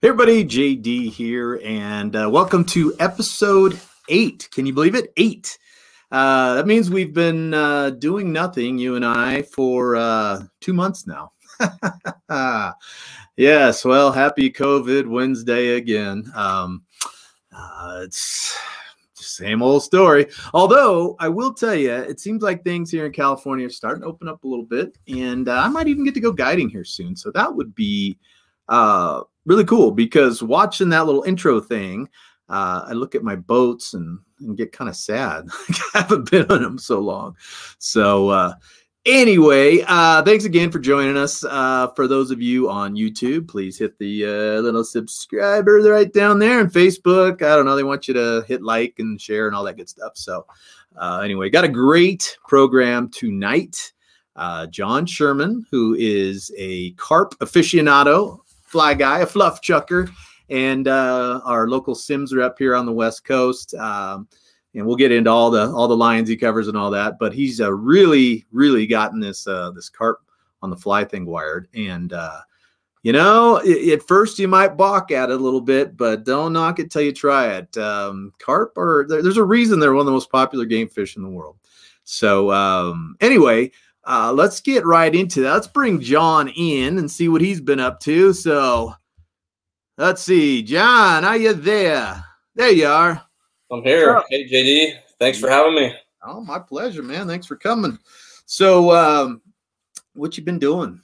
Hey everybody, JD here, and welcome to episode 8. Can you believe it? 8. That means we've been doing nothing, you and I, for 2 months now. Yes, well, happy COVID Wednesday again. It's the same old story. Although, I will tell you, it seems like things here in California are starting to open up a little bit, and I might even get to go guiding here soon. So that would be really cool, because watching that little intro thing, I look at my boats and get kind of sad. I haven't been on them so long. So anyway, thanks again for joining us. For those of you on YouTube, please hit the little subscriber right down there. And Facebook, I don't know, they want you to hit like and share and all that good stuff. So anyway, got a great program tonight. John Sherman, who is a carp aficionado, fly guy, a fluff chucker, and our local Sims rep here on the West Coast. And we'll get into all the lines he covers and all that. But he's really gotten this this carp on the fly thing wired. And you know, at first you might balk at it a little bit, but don't knock it till you try it. Carp there's a reason they're one of the most popular game fish in the world. So anyway. Let's get right into that. Let's bring John in and see what he's been up to. So let's see. John, are you there? There you are. I'm here. Hey, JD. Thanks for having me. Oh, my pleasure, man. Thanks for coming. So what you been doing?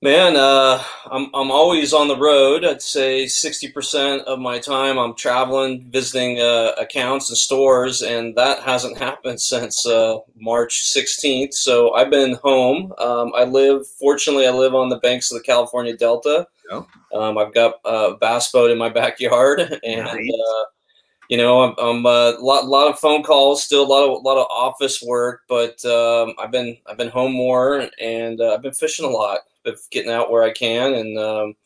Man, I'm always on the road. I'd say 60% of my time I'm traveling, visiting accounts and stores, and that hasn't happened since March 16th. So I've been home. Fortunately, I live on the banks of the California Delta. Oh. I've got a bass boat in my backyard, and Nice. you know, I'm a lot of phone calls, still a lot of office work, but I've been home more, and I've been fishing a lot. Getting out where I can, and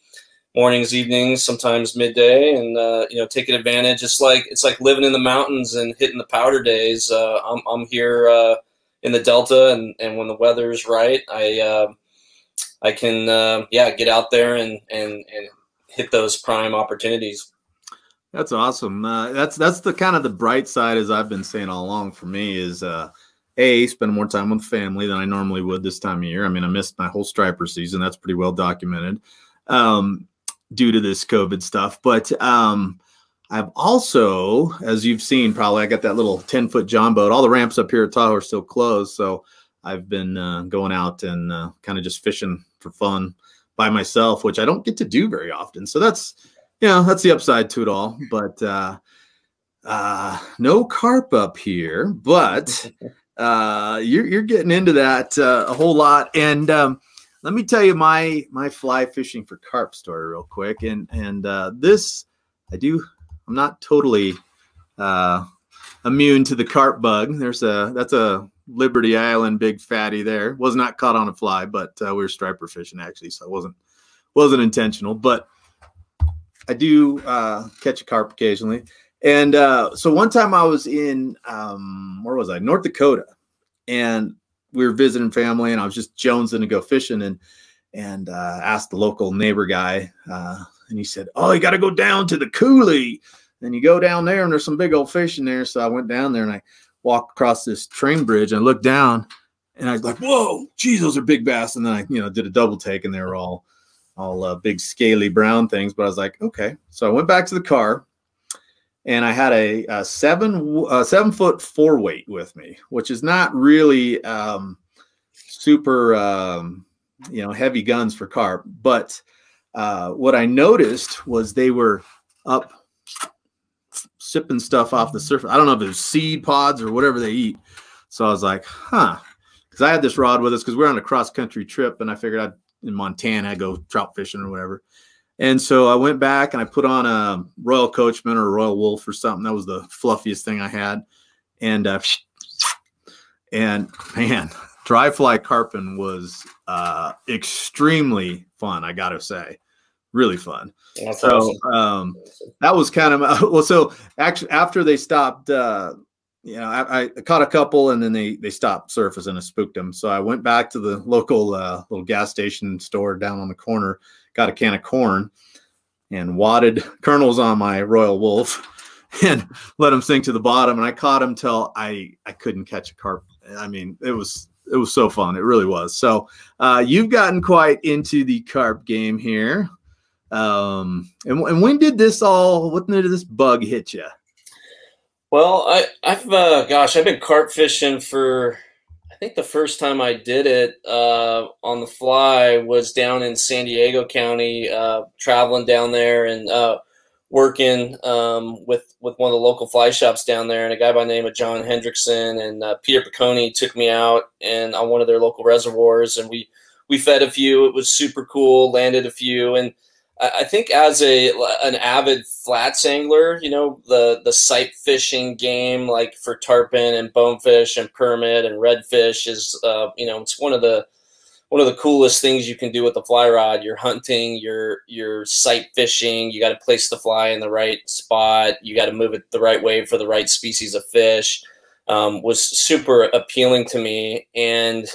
mornings, evenings, sometimes midday, and you know, taking advantage. It's like living in the mountains and hitting the powder days. I'm here in the Delta, and when the weather's right, I can get out there and hit those prime opportunities. That's awesome. That's the kind of the bright side, as I've been saying all along, for me, is spend more time with family than I normally would this time of year. I mean, I missed my whole striper season. That's pretty well documented due to this COVID stuff. But I've also, as you've seen, probably, I got that little 10-foot John boat. All the ramps up here at Tahoe are still closed. So I've been going out and kind of just fishing for fun by myself, which I don't get to do very often. So that's, you know, that's the upside to it all. But no carp up here, but you're getting into that a whole lot. And let me tell you my fly fishing for carp story real quick. And this, I'm not totally immune to the carp bug. That's a Liberty Island big fatty there. Was not caught on a fly, but we were striper fishing actually, so it wasn't intentional. But I do catch a carp occasionally. And so one time I was in, where was I? North Dakota. And we were visiting family, and I was just jonesing to go fishing, and asked the local neighbor guy. And he said, "Oh, you got to go down to the coulee. And you go down there, and there's some big old fish in there." So I went down there, and I walked across this train bridge, and I looked down, and I was like, "Whoa, geez, those are big bass." And then I, you know, did a double take, and they were all big scaly brown things. But I was like, okay. So I went back to the car. And I had a 7-foot 4-weight with me, which is not really super, you know, heavy guns for carp. But what I noticed was they were up sipping stuff off the surface. I don't know if it was seed pods or whatever they eat. So I was like, huh, because I had this rod with us because we're on a cross-country trip, and I figured in Montana I'd go trout fishing or whatever. And so I went back and I put on a Royal Coachman or a Royal Wolf or something. That was the fluffiest thing I had. And man, dry fly carping was extremely fun, I got to say. Really fun. That's awesome. That was kind of, well, so actually after they stopped, you know, I caught a couple, and then they stopped surfacing. I spooked them. So I went back to the local little gas station store down on the corner, got a can of corn, and wadded kernels on my Royal Wolf and let him sink to the bottom. And I caught him till I couldn't catch a carp. I mean, it was so fun. It really was. So you've gotten quite into the carp game here. And when did this bug hit you? Well, I've been carp fishing for, I think the first time I did it on the fly was down in San Diego County, traveling down there and working with one of the local fly shops down there, and a guy by the name of John Hendrickson and Peter Piccone took me out and on one of their local reservoirs, and we fed a few. It was super cool, landed a few, and I think as an avid flats angler, you know, the sight fishing game, like for tarpon and bonefish and permit and redfish is, you know, it's one of the coolest things you can do with the fly rod. You're hunting, you're sight fishing. You got to place the fly in the right spot. You got to move it the right way for the right species of fish. Was super appealing to me. And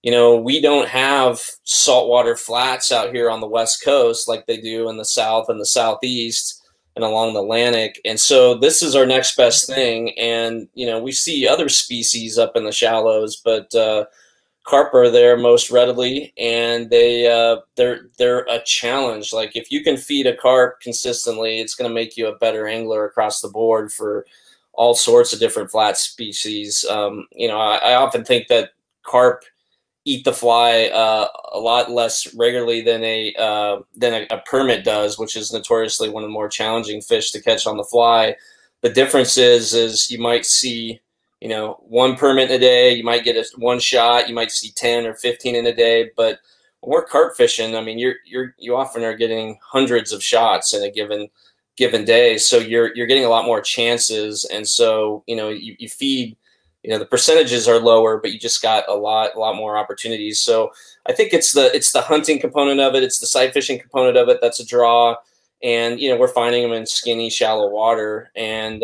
you know, we don't have saltwater flats out here on the West Coast like they do in the South and the Southeast and along the Atlantic. And so this is our next best thing. And, you know, we see other species up in the shallows, but carp are there most readily, and they're a challenge. Like if you can feed a carp consistently, it's going to make you a better angler across the board for all sorts of different flat species. You know, I often think that carp eat the fly a lot less regularly than a permit does, which is notoriously one of the more challenging fish to catch on the fly. The difference is you might see, you know, one permit in a day, you might get one shot, you might see 10 or 15 in a day. But when we're carp fishing, I mean, you often are getting hundreds of shots in a given day, so you're getting a lot more chances, and so you know you feed. You know, the percentages are lower, but you just got a lot more opportunities. So I think it's the hunting component of it. It's the sight fishing component of it. That's a draw. And, you know, we're finding them in skinny, shallow water. And,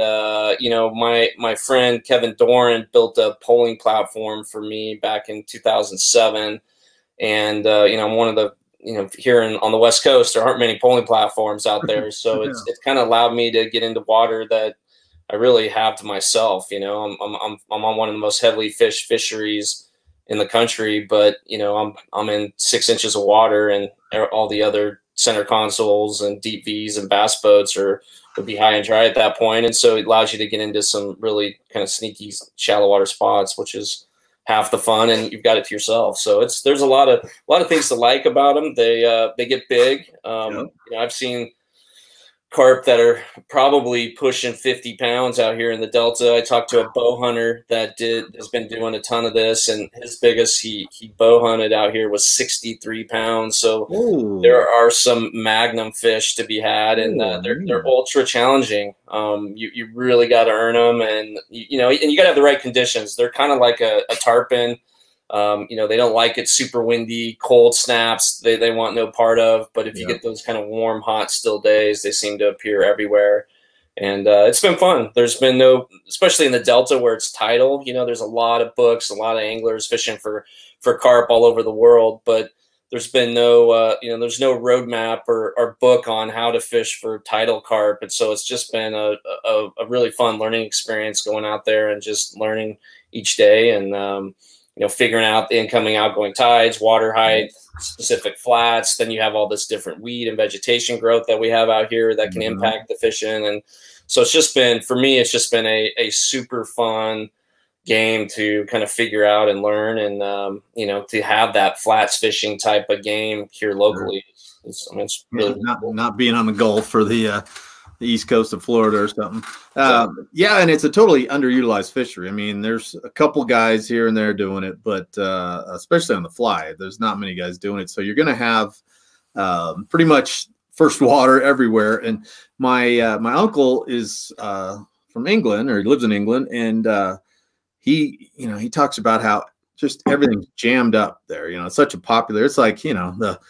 you know, my friend Kevin Doran built a polling platform for me back in 2007. And, you know, I'm one of the, you know, here on the West Coast, there aren't many polling platforms out there. So it's kind of allowed me to get into water that I really have to myself. You know, I'm on one of the most heavily fished fisheries in the country, but you know, I'm in 6 inches of water, and all the other center consoles and deep V's and bass boats would be high and dry at that point. And so it allows you to get into some really kind of sneaky shallow water spots, which is half the fun, and you've got it to yourself. So there's a lot of things to like about them. They get big. You know, I've seen carp that are probably pushing 50 pounds out here in the Delta. I talked to a bow hunter that has been doing a ton of this, and his biggest he bow hunted out here was 63 pounds. So there are some magnum fish to be had, and they're ultra challenging. You really got to earn them, and you know, and you got to have the right conditions. They're kind of like a tarpon. You know, they don't like it super windy, cold snaps, they want no part of. But if you get those kind of warm, hot, still days, they seem to appear everywhere. And it's been fun. There's been especially in the Delta where it's tidal, you know, there's a lot of books, a lot of anglers fishing for carp all over the world. But there's been you know, there's no roadmap or book on how to fish for tidal carp. And so it's just been a really fun learning experience going out there and just learning each day, and you know, figuring out the incoming, outgoing tides, water height, specific flats. Then you have all this different weed and vegetation growth that we have out here that can impact the fishing. And so it's just been, for me, it's just been a super fun game to kind of figure out and learn, and you know, to have that flats fishing type of game here locally. I mean, it's really not being on the Gulf for the East Coast of Florida or something. Yeah, and it's a totally underutilized fishery. I mean, there's a couple guys here and there doing it, but especially on the fly, there's not many guys doing it. So you're going to have pretty much first water everywhere. And my uncle is from England, or he lives in England, and he talks about how just everything's jammed up there. You know, it's such a popular. It's like, you know, the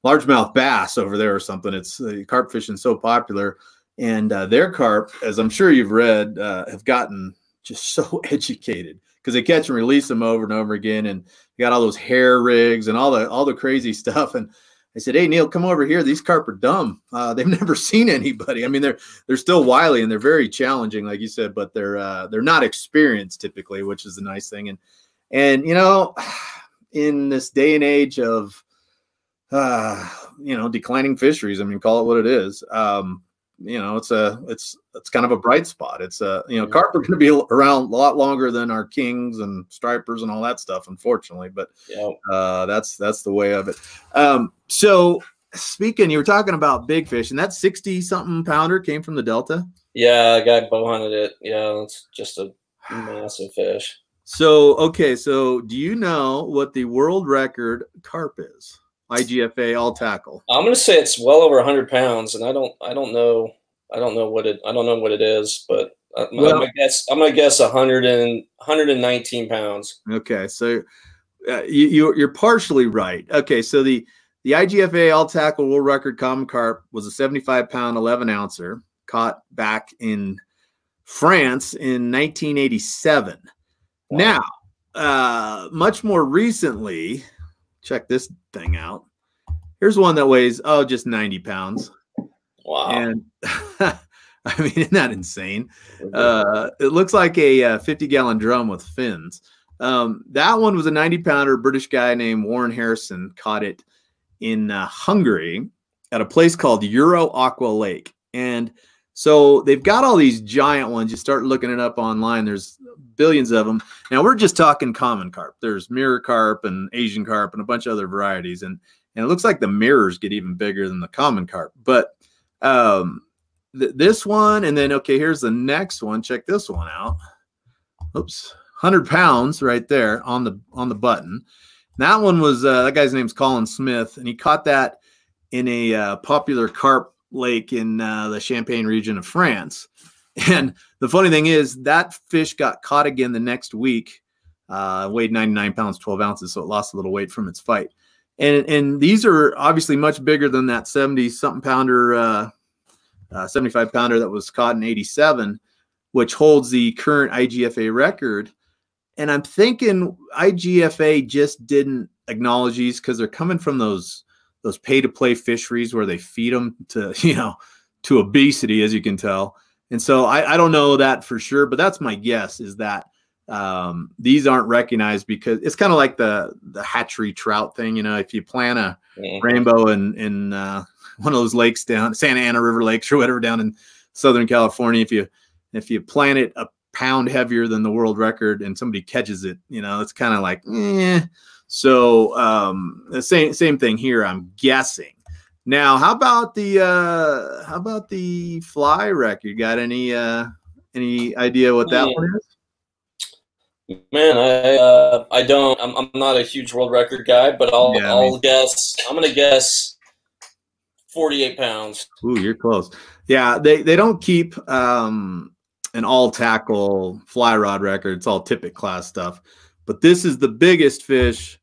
largemouth bass over there or something. It's carp fishing so popular. And their carp, as I'm sure you've read, have gotten just so educated because they catch and release them over and over again, and you got all those hair rigs and all the crazy stuff. And I said, hey, Neil, come over here. These carp are dumb. They've never seen anybody. I mean, they're still wily and they're very challenging, like you said, but they're not experienced typically, which is the nice thing. And you know, in this day and age of you know, declining fisheries, I mean, call it what it is. You know, it's kind of a bright spot. It's you know, carp are going to be around a lot longer than our kings and stripers and all that stuff, unfortunately. But that's the way of it. So speaking, you were talking about big fish, and that 60-something pounder came from the Delta. Yeah, a guy bow hunted it. Yeah, it's just a massive fish. So okay, so do you know what the world record carp is? IGFA all tackle. I'm gonna say it's well over 100 pounds, and I don't know what it is, but I'm gonna guess 119 pounds. Okay, so you're partially right. Okay, so the IGFA all tackle world record common carp was a 75-pound 11-ouncer caught back in France in 1987. Wow. Now, much more recently, check this thing out. Here's one that weighs, just 90 pounds. Wow. And I mean, isn't that insane? It looks like a 50-gallon drum with fins. That one was a 90-pounder. British guy named Warren Harrison caught it in Hungary at a place called Euro Aqua Lake. And so they've got all these giant ones. You start looking it up online. There's billions of them. Now, we're just talking common carp. There's mirror carp and Asian carp and a bunch of other varieties. And it looks like the mirrors get even bigger than the common carp. But this one, and then, okay, here's the next one. Check this one out. Oops, 100 pounds right there on the button. That one was, that guy's name's Colin Smith, and he caught that in a popular carp lake in the Champagne region of France. And the funny thing is that fish got caught again the next week, weighed 99 pounds, 12 ounces. So it lost a little weight from its fight. And these are obviously much bigger than that 70-something pounder, 75 pounder that was caught in 87, which holds the current IGFA record. And I'm thinking IGFA just didn't acknowledge these because they're coming from those pay-to-play fisheries where they feed them to, you know, to obesity, as you can tell. And so I don't know that for sure, but that's my guess, is that these aren't recognized because it's kind of like the hatchery trout thing. You know, if you plant a rainbow in one of those lakes down Santa Ana River Lakes or whatever down in Southern California, if you plant it a pound heavier than the world record and somebody catches it, you know, it's kind of like, eh. So the same thing here, I'm guessing. Now, how about the fly record? You got any idea what that one is? Man, I don't. I'm not a huge world record guy, but I'll guess. I'm gonna guess 48 pounds. Ooh, you're close. Yeah, they don't keep an all tackle fly rod record. It's all tippet class stuff. But this is the biggest fish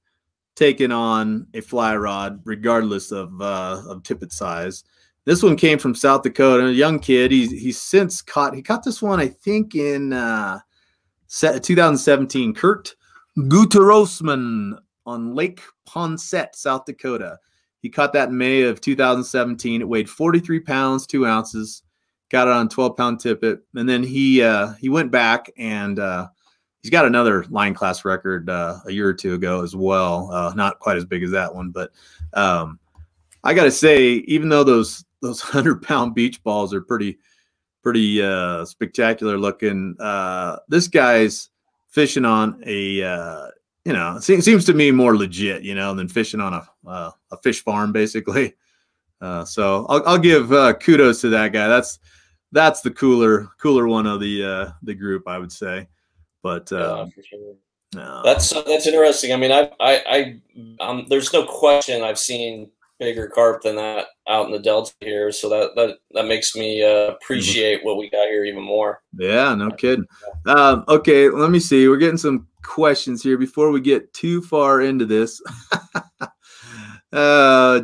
taken on a fly rod, regardless of tippet size. This one came from South Dakota. A young kid. He's since caught. He caught this one, I think, in 2017. Kurt Guterosman on Lake Ponset, South Dakota. He caught that in May of 2017. It weighed 43 pounds, 2 ounces. Got it on 12-pound tippet, and then he went back and he's got another line class record a year or two ago as well. Not quite as big as that one, but I got to say, even though those 100-pound beach balls are pretty spectacular looking, this guy's fishing on a you know, seems to me more legit, you know, than fishing on a fish farm, basically. So I'll give kudos to that guy. That's the cooler one of the group, I would say. But for sure. That's interesting. I mean, there's no question I've seen bigger carp than that out in the Delta here, so that makes me appreciate what we got here even more. Yeah, no kidding. Okay, let me see. We're getting some questions here before we get too far into this.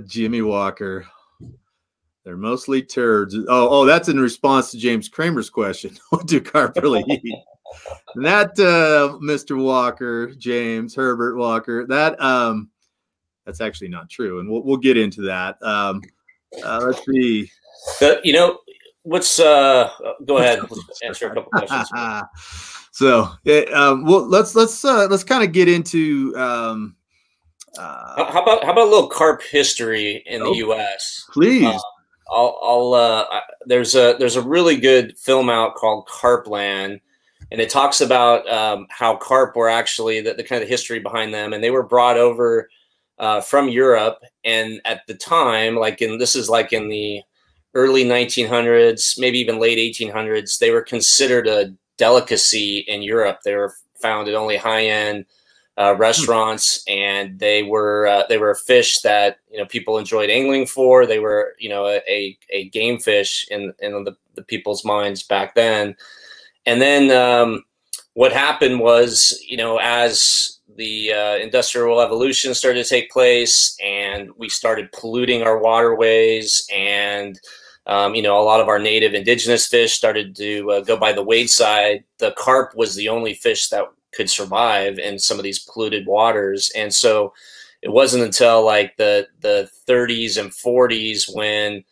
Jimmy Walker. They're mostly turds. Oh, that's in response to James Kramer's question. What do carp really eat? And that, Mr. Walker, James Herbert Walker, that that's actually not true, and we'll get into that. Let's see. You know, what's go ahead. Let's answer a couple questions. So, well, let's kind of get into. How about a little carp history in the U.S.? Please. There's a really good film out called Carpland, and it talks about how carp were actually the kind of history behind them, and they were brought over from Europe, and at the time, this is like in the early 1900s, maybe even late 1800s, they were considered a delicacy in Europe. They were found at only high-end restaurants, and they were a fish that people enjoyed angling for. They were a game fish in the people's minds back then. And then what happened was, as the industrial evolution started to take place, and we started polluting our waterways, and a lot of our native indigenous fish started to go by the wayside. The carp was the only fish that could survive in some of these polluted waters. And so it wasn't until like the 30s and 40s when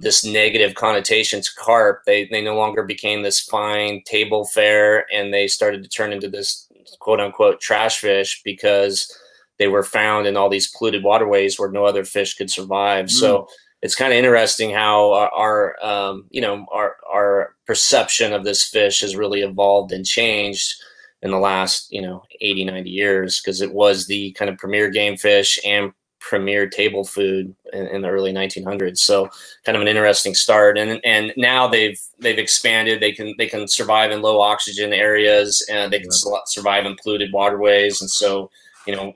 this negative connotation to carp, they no longer became this fine table fare, and they started to turn into this quote unquote trash fish because they were found in all these polluted waterways where no other fish could survive. So it's kind of interesting how our perception of this fish has really evolved and changed in the last 80, 90 years, because it was the kind of premier game fish and premier table food in the early 1900s. So kind of an interesting start, and now they've expanded. They can survive in low oxygen areas, and they can survive in polluted waterways. And so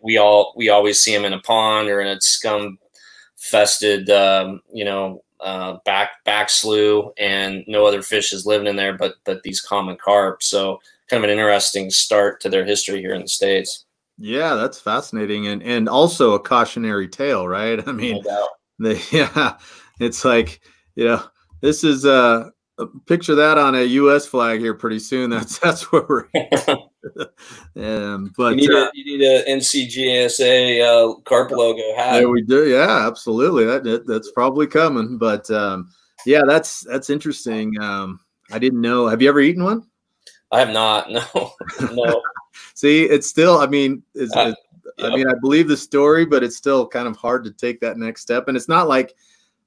we always see them in a pond or in a scum fested back slough, and no other fish is living in there but these common carp. So kind of an interesting start to their history here in the States. Yeah, that's fascinating, and also a cautionary tale, right? I mean, it's like, this is picture that on a U.S. flag here pretty soon. That's where we're but you need a NCGSA carp logo hat. Yeah, we do. Yeah, absolutely. That's probably coming. But yeah, that's interesting. I didn't know. Have you ever eaten one? I have not. No. See, it's still. I mean, I believe the story, but it's still kind of hard to take that next step. And it's not like,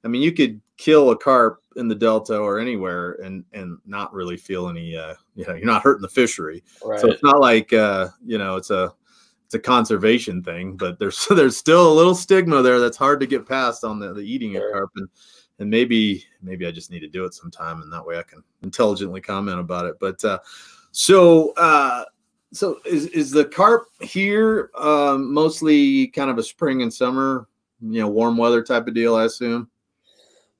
I mean, you could kill a carp in the Delta or anywhere and not really feel any. You're not hurting the fishery. Right. So it's not like it's a conservation thing. But there's still a little stigma there that's hard to get past on the eating of carp. And maybe I just need to do it sometime, and that way I can intelligently comment about it. But so is the carp here mostly kind of a spring and summer, warm weather type of deal, I assume?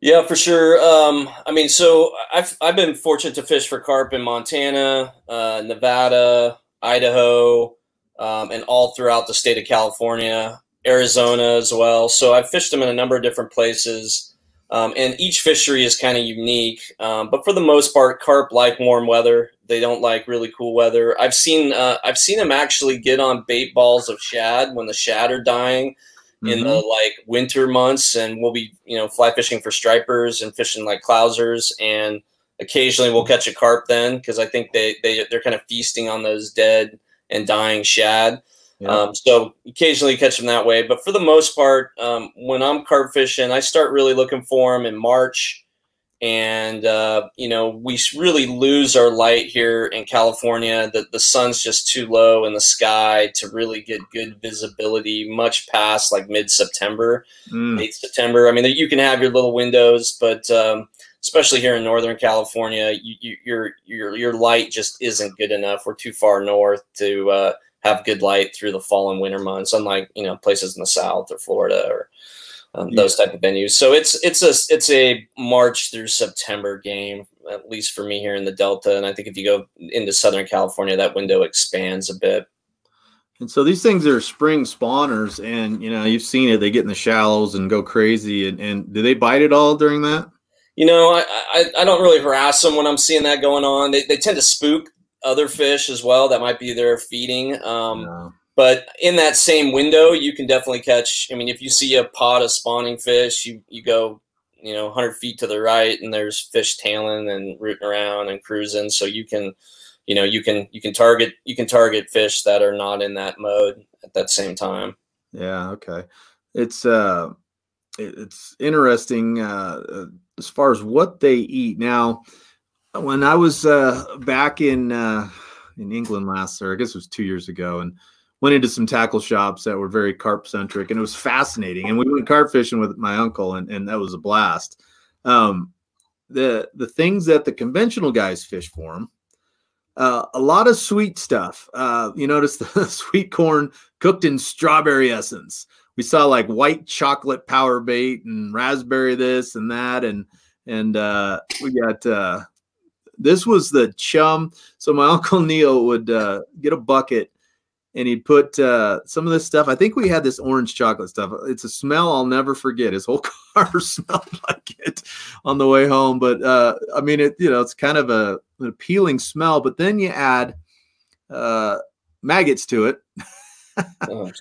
Yeah, for sure. I mean, so I've been fortunate to fish for carp in Montana, Nevada, Idaho, and all throughout the state of California, Arizona as well. So I've fished them in a number of different places. And each fishery is kind of unique, but for the most part, carp like warm weather. They don't like really cool weather. I've seen them actually get on bait balls of shad when the shad are dying in the winter months, and we'll be fly fishing for stripers and fishing like clousers, and occasionally we'll catch a carp then, because I think they're kind of feasting on those dead and dying shad. Yeah. So occasionally catch them that way, but for the most part, when I'm carp fishing, I start really looking for them in March, and we really lose our light here in California. The sun's just too low in the sky to really get good visibility much past like mid-September, late September. I mean, you can have your little windows, but especially here in Northern California, your light just isn't good enough. We're too far north to have good light through the fall and winter months, unlike places in the South or Florida or those type of venues. So it's a March through September game, at least for me here in the Delta. And I think if you go into Southern California, that window expands a bit. And so these things are spring spawners, and you've seen it. They get in the shallows and go crazy. And do they bite at all during that? I don't really harass them when I'm seeing that going on. They tend to spook other fish as well that might be there feeding. But in that same window, you can definitely catch. I mean, if you see a pod of spawning fish, you go, 100 feet to the right, and there's fish tailing and rooting around and cruising. So you can, you can target fish that are not in that mode at that same time. Yeah. Okay. It's interesting as far as what they eat. Now, when I was back in England last year, I guess it was 2 years ago, and went into some tackle shops that were very carp centric, and it was fascinating. And we went carp fishing with my uncle, and that was a blast. The things that the conventional guys fish for them, a lot of sweet stuff. You notice the sweet corn cooked in strawberry essence. We saw like white chocolate power bait and raspberry this and that, and we got this was the chum. So my uncle Neil would get a bucket, and he'd put some of this stuff. I think we had this orange chocolate stuff. It's a smell I'll never forget. His whole car smelled like it on the way home. But I mean, it's kind of an appealing smell. But then you add maggots to it, oh,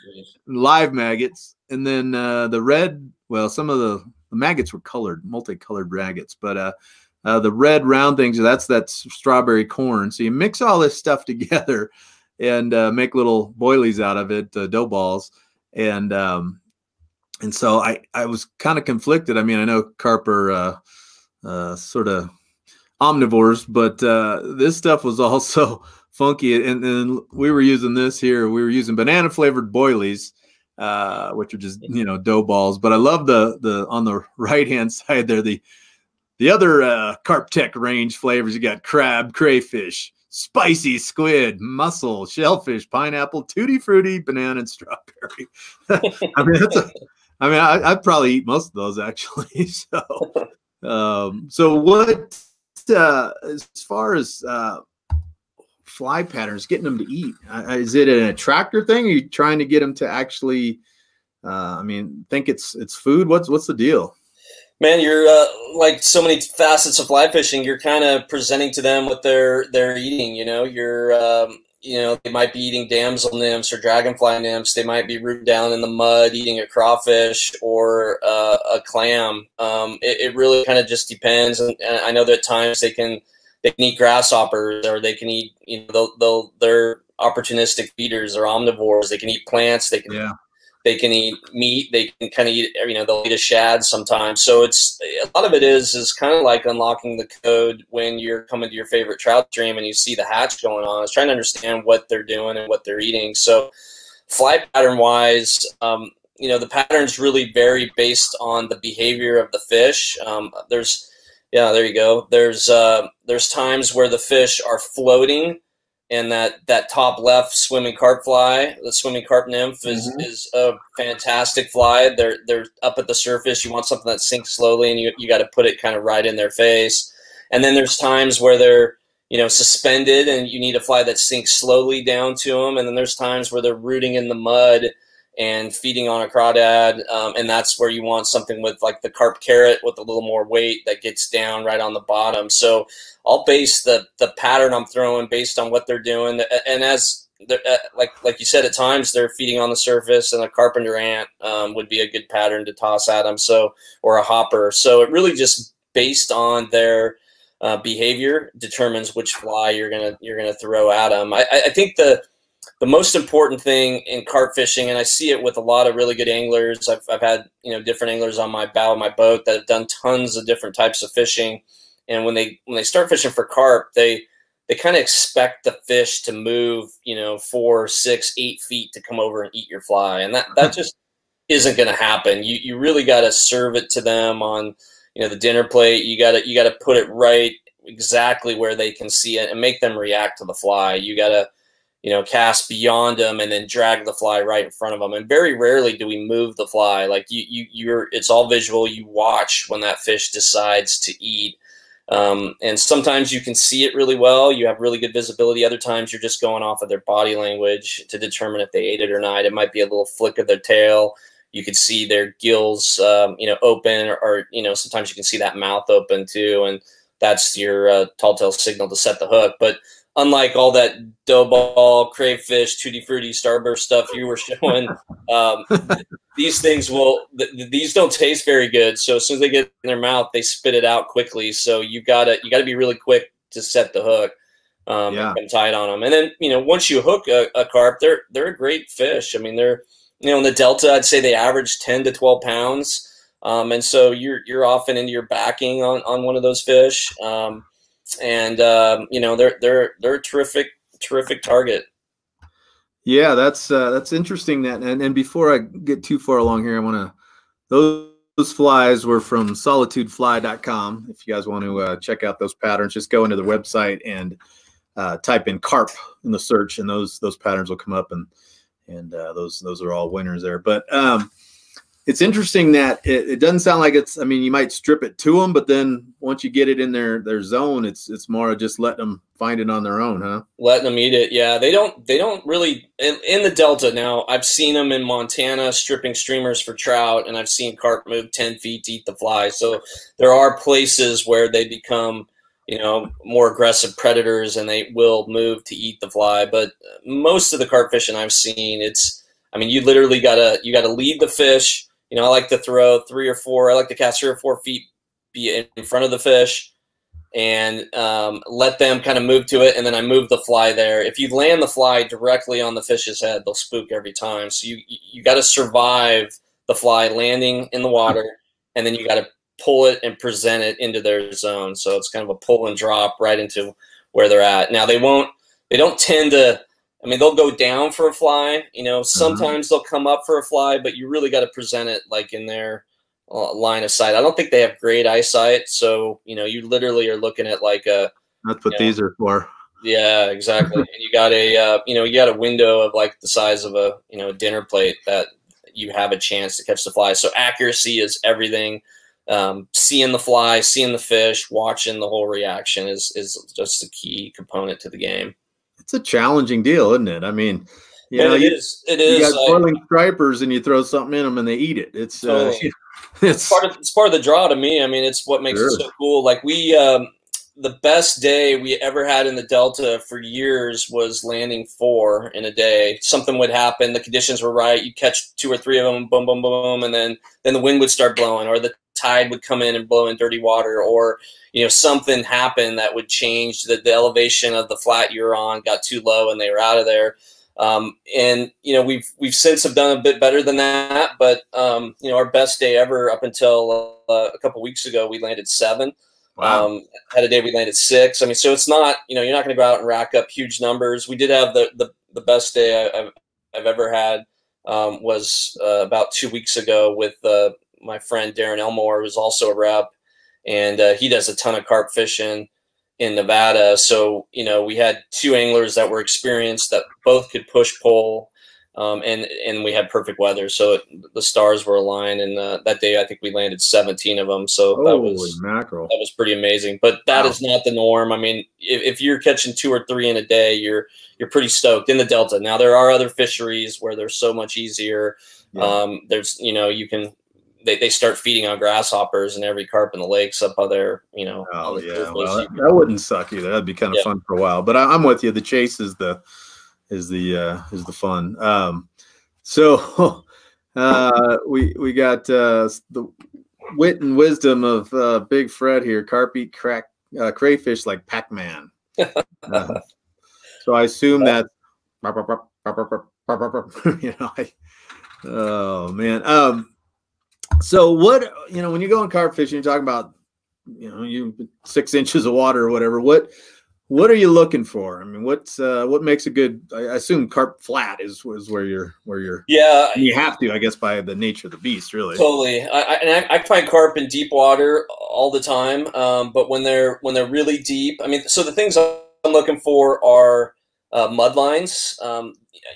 live maggots, and then the red. Well, some of the maggots were colored, multicolored maggots, but the red round things. That's that strawberry corn. So you mix all this stuff together and make little boilies out of it, dough balls. And so I was kind of conflicted. I mean, I know carp are sort of omnivores, but this stuff was also funky. And we were using this here. We were using banana flavored boilies, which are just, dough balls. But I love the on the right-hand side there, the other Carp Tech range flavors. You got crab, crayfish, spicy squid, mussel, shellfish, pineapple, tutti frutti, banana, and strawberry. I mean, I'd probably eat most of those actually. So what, as far as fly patterns, getting them to eat, is it an attractor thing? Or are you trying to get them to actually, think it's food? What's the deal? Man, you're like so many facets of fly fishing. You're kind of presenting to them what they're eating. They might be eating damsel nymphs or dragonfly nymphs. They might be rooting down in the mud eating a crawfish or a clam. It really kind of just depends. And I know that at times they can eat grasshoppers, or they can eat. They're opportunistic feeders or omnivores. They can eat plants. They can eat meat. They can kind of eat, they'll eat a shad sometimes. So it's a lot of it is kind of like unlocking the code when you're coming to your favorite trout stream and you see the hatch going on. It's trying to understand what they're doing and what they're eating. So fly pattern wise, the patterns really vary based on the behavior of the fish. There you go. There's times where the fish are floating, and that top left swimming carp fly, the swimming carp nymph, is a fantastic fly. They're up at the surface. You want something that sinks slowly, and you got to put it kind of right in their face. And then there's times where they're suspended, and you need a fly that sinks slowly down to them. And then there's times where they're rooting in the mud and feeding on a crawdad, and that's where you want something with like the carp carrot with a little more weight that gets down right on the bottom. So I'll base the pattern I'm throwing based on what they're doing. And as like you said, at times they're feeding on the surface, and a carpenter ant would be a good pattern to toss at them. So, or a hopper. So it really just based on their behavior determines which fly you're gonna throw at them. I think the most important thing in carp fishing, and I see it with a lot of really good anglers. I've had different anglers on my bow of my boat that have done tons of different types of fishing, and when they start fishing for carp, they kind of expect the fish to move 4, 6, 8 feet to come over and eat your fly, and that just isn't going to happen. You really got to serve it to them on the dinner plate. You got to put it right exactly where they can see it and make them react to the fly. You got to cast beyond them and then drag the fly right in front of them. And very rarely do we move the fly. Like it's all visual. You watch when that fish decides to eat. And sometimes you can see it really well. You have really good visibility. Other times you're just going off of their body language to determine if they ate it or not. It might be a little flick of their tail. You could see their gills, open, or sometimes you can see that mouth open too. And that's your telltale signal to set the hook. But unlike all that dough ball, crayfish, tutti frutti, starburst stuff you were showing, these things these don't taste very good. So as soon as they get in their mouth, they spit it out quickly. So you gotta be really quick to set the hook. And come tight on them. And then, you know, once you hook a carp, they're a great fish. I mean, they're, you know, in the Delta, I'd say they average 10 to 12 pounds. And so you're often into your backing on one of those fish. You know, they're a terrific target. Yeah, that's interesting. And before I get too far along here, I want to, those flies were from solitudefly.com. If you guys want to check out those patterns, just go into the website and type in carp in the search, and those patterns will come up, and those are all winners there. But it's interesting that it doesn't sound like it's, I mean, you might strip it to them, but then once you get it in their zone, it's more of just letting them find it on their own, huh? Letting them eat it. Yeah. They don't really, in the Delta now, I've seen them in Montana stripping streamers for trout, and I've seen carp move 10 feet to eat the fly. So there are places where they become, you know, more aggressive predators, and they will move to eat the fly. But most of the carp fishing I've seen, I mean, you literally you gotta lead the fish. You know, I like to throw 3 or 4. I like to cast 3 or 4 feet be in front of the fish, and let them kind of move to it, and then I move the fly there. If you land the fly directly on the fish's head, they'll spook every time. So you got to survive the fly landing in the water, and then you got to pull it and present it into their zone. So it's kind of a pull and drop right into where they're at. Now they don't tend to, I mean, they'll go down for a fly, you know, sometimes they'll come up for a fly, but you really got to present it like in their line of sight. I don't think they have great eyesight. So, you know, you literally are looking at like that's what these are for. Yeah, exactly. And you got you got a window of like the size of a, you know, dinner plate that you have a chance to catch the fly. So accuracy is everything. Seeing the fly, seeing the fish, watching the whole reaction is just a key component to the game. It's a challenging deal, isn't it? I mean, it is. You got boiling stripers, and you throw something in them, and they eat it. It's totally. It's part of the draw to me. I mean, it's what makes it so cool. Like the best day we ever had in the Delta for years was landing 4 in a day. Something would happen, the conditions were right. You catch 2 or 3 of them, boom, boom, boom, and then the wind would start blowing, or the tide would come in and blow in dirty water, or, you know, something happened that would change the elevation of the flat you're on, got too low, and they were out of there. And, you know, we've since have done a bit better than that, but, you know, our best day ever up until a couple weeks ago, we landed 7. Wow. Had a day we landed 6. I mean, so it's not, you know, you're not going to go out and rack up huge numbers. We did have the best day I've ever had, was about 2 weeks ago with my friend Darren Elmore, who's also a rep, and he does a ton of carp fishing in Nevada. So, you know, we had 2 anglers that were experienced that both could push pole, and we had perfect weather. So the stars were aligned, and that day I think we landed 17 of them. So that was pretty amazing. But that is not the norm. I mean, if you're catching 2 or 3 in a day, you're pretty stoked in the Delta. Now there are other fisheries where they're so much easier. Yeah. There's, you know, you can. They start feeding on grasshoppers, and every carp in the lake's up there, you know. Oh yeah, well, that wouldn't suck either. That'd be kind of fun for a while. But I'm with you. The chase is the fun. So we got the wit and wisdom of Big Fred here. Carp eat crayfish like Pac-Man. So I assume that. You know, oh man. So what, you know, when you go on carp fishing, you're talking about, you know, you 6 inches of water or whatever. What are you looking for? I mean, what makes a good? I assume carp flat is where you're. Yeah, you have to, I guess, by the nature of the beast, really. Totally. I find carp in deep water all the time, but when they're really deep, I mean, so the things I'm looking for are mud lines.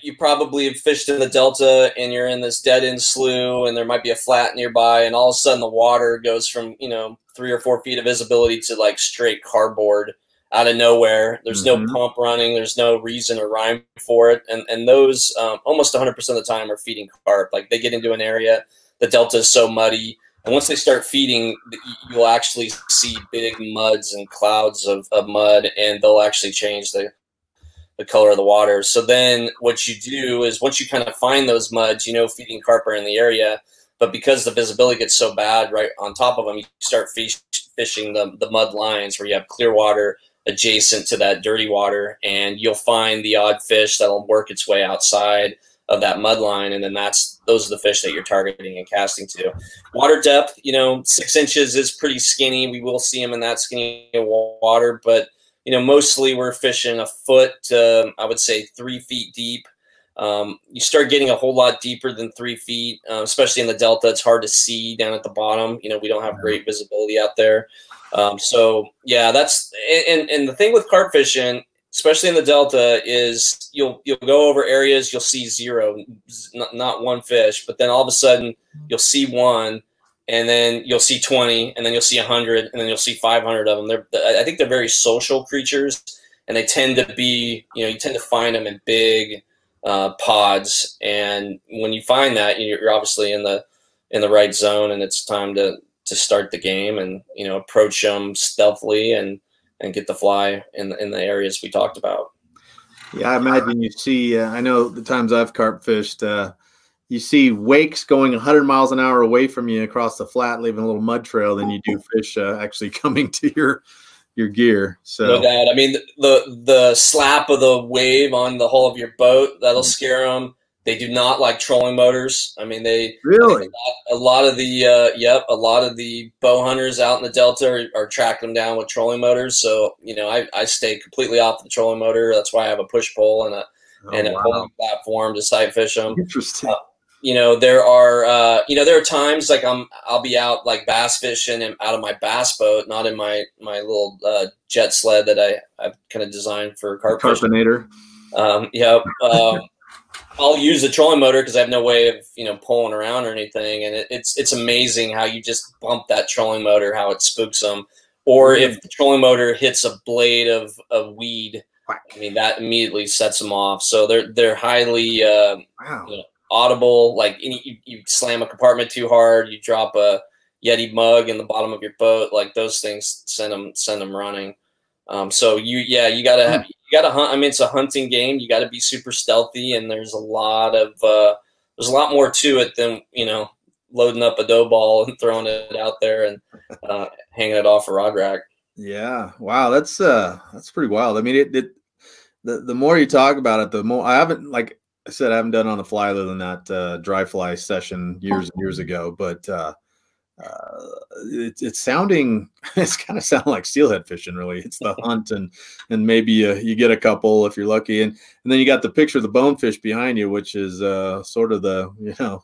You probably have fished in the Delta, and you're in this dead-end slough, and there might be a flat nearby, and all of a sudden the water goes from, you know, 3 or 4 feet of visibility to like straight cardboard out of nowhere. There's no pump running. There's no reason or rhyme for it. And those almost 100% of the time are feeding carp. Like they get into an area, the Delta is so muddy, and once they start feeding, you'll actually see big muds and clouds of mud, and they'll actually change the the color of the water. So then what you do is once you kind of find those muds, feeding carp are in the area, but because the visibility gets so bad right on top of them, you start fishing the mud lines where you have clear water adjacent to that dirty water, and you'll find the odd fish that'll work its way outside of that mud line, and then those are the fish that you're targeting and casting to. Water depth, 6 inches is pretty skinny. We will see them in that skinny water, but mostly we're fishing a foot to, I would say, 3 feet deep. You start getting a whole lot deeper than 3 feet, especially in the Delta. It's hard to see down at the bottom. We don't have great visibility out there. So yeah, that's, and the thing with carp fishing, especially in the Delta, is you'll go over areas, you'll see zero, not one fish, but then all of a sudden you'll see one, and then you'll see 20, and then you'll see 100, and then you'll see 500 of them. I think they're very social creatures, and they tend to be, you tend to find them in big pods. And when you find that, you're obviously in the right zone, and it's time to start the game and, approach them stealthily and get the fly in the areas we talked about. Yeah, I imagine you see, I know the times I've carp fished, you see wakes going 100 miles an hour away from you across the flat, leaving a little mud trail, than you do fish actually coming to your gear. So no doubt. I mean, the slap of the wave on the hull of your boat, that'll scare them. They do not like trolling motors. I mean, really a lot of the bow hunters out in the Delta are tracking them down with trolling motors. So I stay completely off the trolling motor. That's why I have a push pole and a pulling platform to sight fish them. Interesting. There are times like I'll be out like bass fishing and out of my bass boat, not in my little jet sled that I've kind of designed for carp Carpinator. I'll use the trolling motor because I have no way of pulling around or anything, and it's amazing how you just bump that trolling motor, how it spooks them. Or if the trolling motor hits a blade of weed, I mean that immediately sets them off. So they're highly audible. Like you slam a compartment too hard, you drop a Yeti mug in the bottom of your boat, like those things send them running. So you gotta hunt. I mean, it's a hunting game. You gotta be super stealthy, and there's a lot more to it than loading up a dough ball and throwing it out there and hanging it off a rod rack. Yeah, wow, that's pretty wild. I mean, the more you talk about it, the more I haven't, like I said, I haven't done it on the fly other than that dry fly session years and years ago, but it's kind of sounding like steelhead fishing. Really, it's the hunt and maybe you get a couple if you're lucky, and then you got the picture of the bonefish behind you, which is sort of the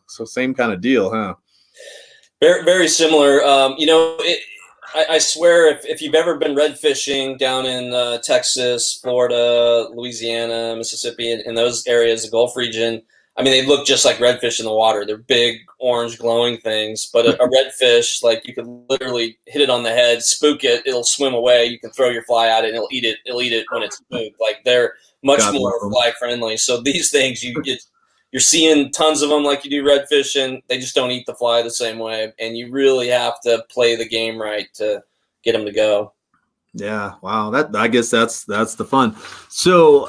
so same kind of deal, huh? Very, very similar. I swear, if you've ever been red fishing down in Texas, Florida, Louisiana, Mississippi, in those areas, the Gulf region, I mean, they look just like redfish in the water. They're big, orange, glowing things. But a redfish, like you could literally hit it on the head, spook it, it'll swim away. You can throw your fly at it, and it'll eat it. It'll eat it when it's spooked. Like they're much more fly friendly. So these things, you're seeing tons of them like you do redfish, and they just don't eat the fly the same way. And you really have to play the game right to get them to go. Yeah, wow. I guess that's the fun. So,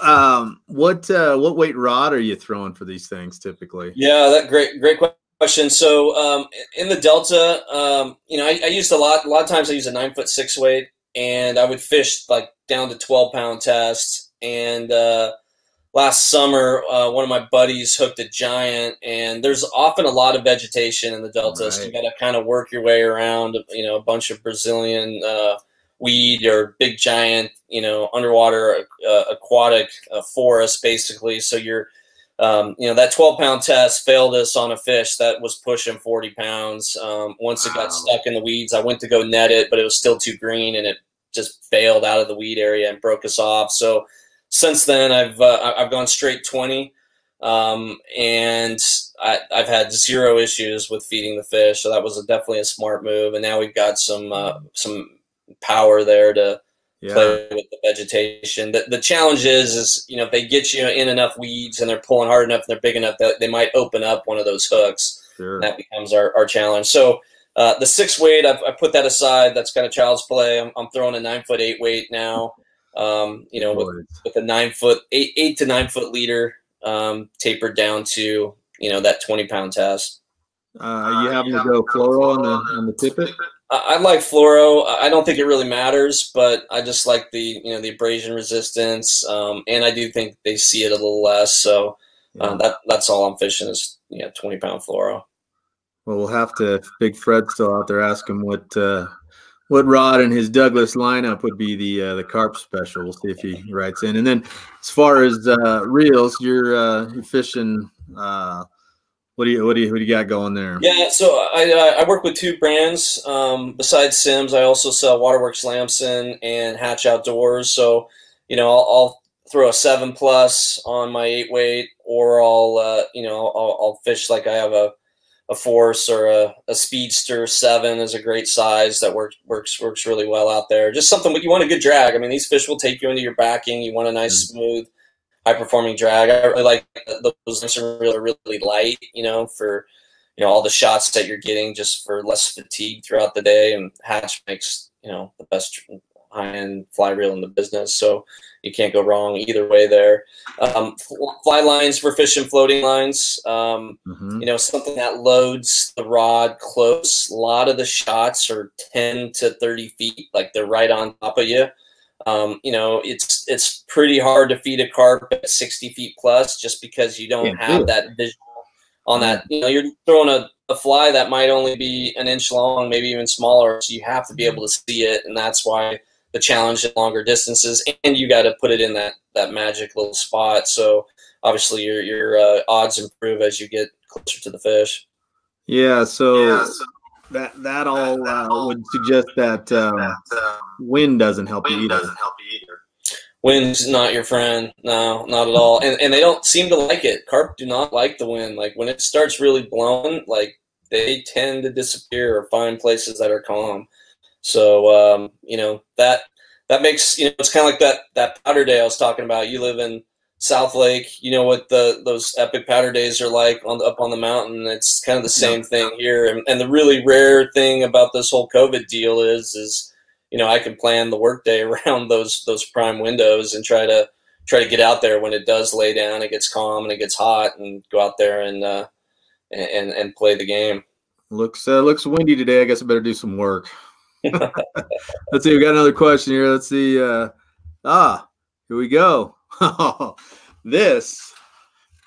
what weight rod are you throwing for these things typically? Yeah, that great question. So, in the Delta, I used a lot of times I use a 9'6" weight, and I would fish like down to 12-pound tests. And last summer, one of my buddies hooked a giant, and there's often a lot of vegetation in the Delta, right. So you got to kind of work your way around, a bunch of Brazilian weed or big giant, underwater aquatic forest, basically. So you're, that 12-pound test failed us on a fish that was pushing 40 pounds. Once it got stuck in the weeds, I went to go net it, but it was still too green, and it just failed out of the weed area and broke us off. So since then, I've gone straight 20, and I've had zero issues with feeding the fish. So that was definitely a smart move. And now we've got some power there to play with the vegetation. The challenge is if they get you in enough weeds and they're pulling hard enough and they're big enough, that they might open up one of those hooks. Sure. And that becomes our challenge. So the 6 weight, I put that aside. That's kind of child's play. I'm throwing a 9'8" weight now. You know, with a 9 foot, 8 to 9 foot leader, tapered down to, you know, that 20-pound test. You having to go fluoro on the tippet? I like fluoro. I don't think it really matters, but I just like the, you know, the abrasion resistance, and I do think they see it a little less. So that's all I'm fishing is, you know, 20-pound fluoro. Well, we'll have to, if Big Fred's still out there, ask him what rod in his Douglas lineup would be the carp special. We'll see if he writes in. And then as far as reels, you're fishing. What do you got going there? Yeah, so I work with 2 brands. Besides Sims, I also sell Waterworks Lamson and Hatch Outdoors. So, you know, I'll throw a 7+ on my 8-weight, or I'll fish like I have a Force or a Speedster 7 is a great size that works really well out there. Just something you want a good drag. I mean, these fish will take you into your backing. You want a nice, smooth, high-performing drag. I really like those are really light, you know, for, you know, all the shots that you're getting, just for less fatigue throughout the day. And Hatch makes, you know, the best high-end fly reel in the business, so you can't go wrong either way there. Fly lines for fishing, floating lines, you know, something that loads the rod close. A lot of the shots are 10 to 30 feet, like they're right on top of you. You know, it's pretty hard to feed a carp at 60 feet plus, just because you don't have that visual on that. You know, you're throwing a fly that might only be an inch long, maybe even smaller, so you have to be able to see it, and that's why the challenge at longer distances, and you got to put it in that magic little spot. So obviously your odds improve as you get closer to the fish. Yeah, so that all would suggest that wind doesn't help you either. Wind's not your friend. No, not at all. And they don't seem to like it. Carp do not like the wind. Like when it starts really blowing, like they tend to disappear or find places that are calm. So, you know, that makes, you know, it's kind of like that powder day I was talking about. You live in South Lake, you know what those epic powder days are like up on the mountain. It's kind of the same thing here. And the really rare thing about this whole COVID deal is, you know, I can plan the workday around those prime windows and try to get out there when it does lay down, it gets calm and it gets hot, and go out there and play the game. Looks windy today. I guess I better do some work. Let's see. We got another question here. Let's see. Here we go. This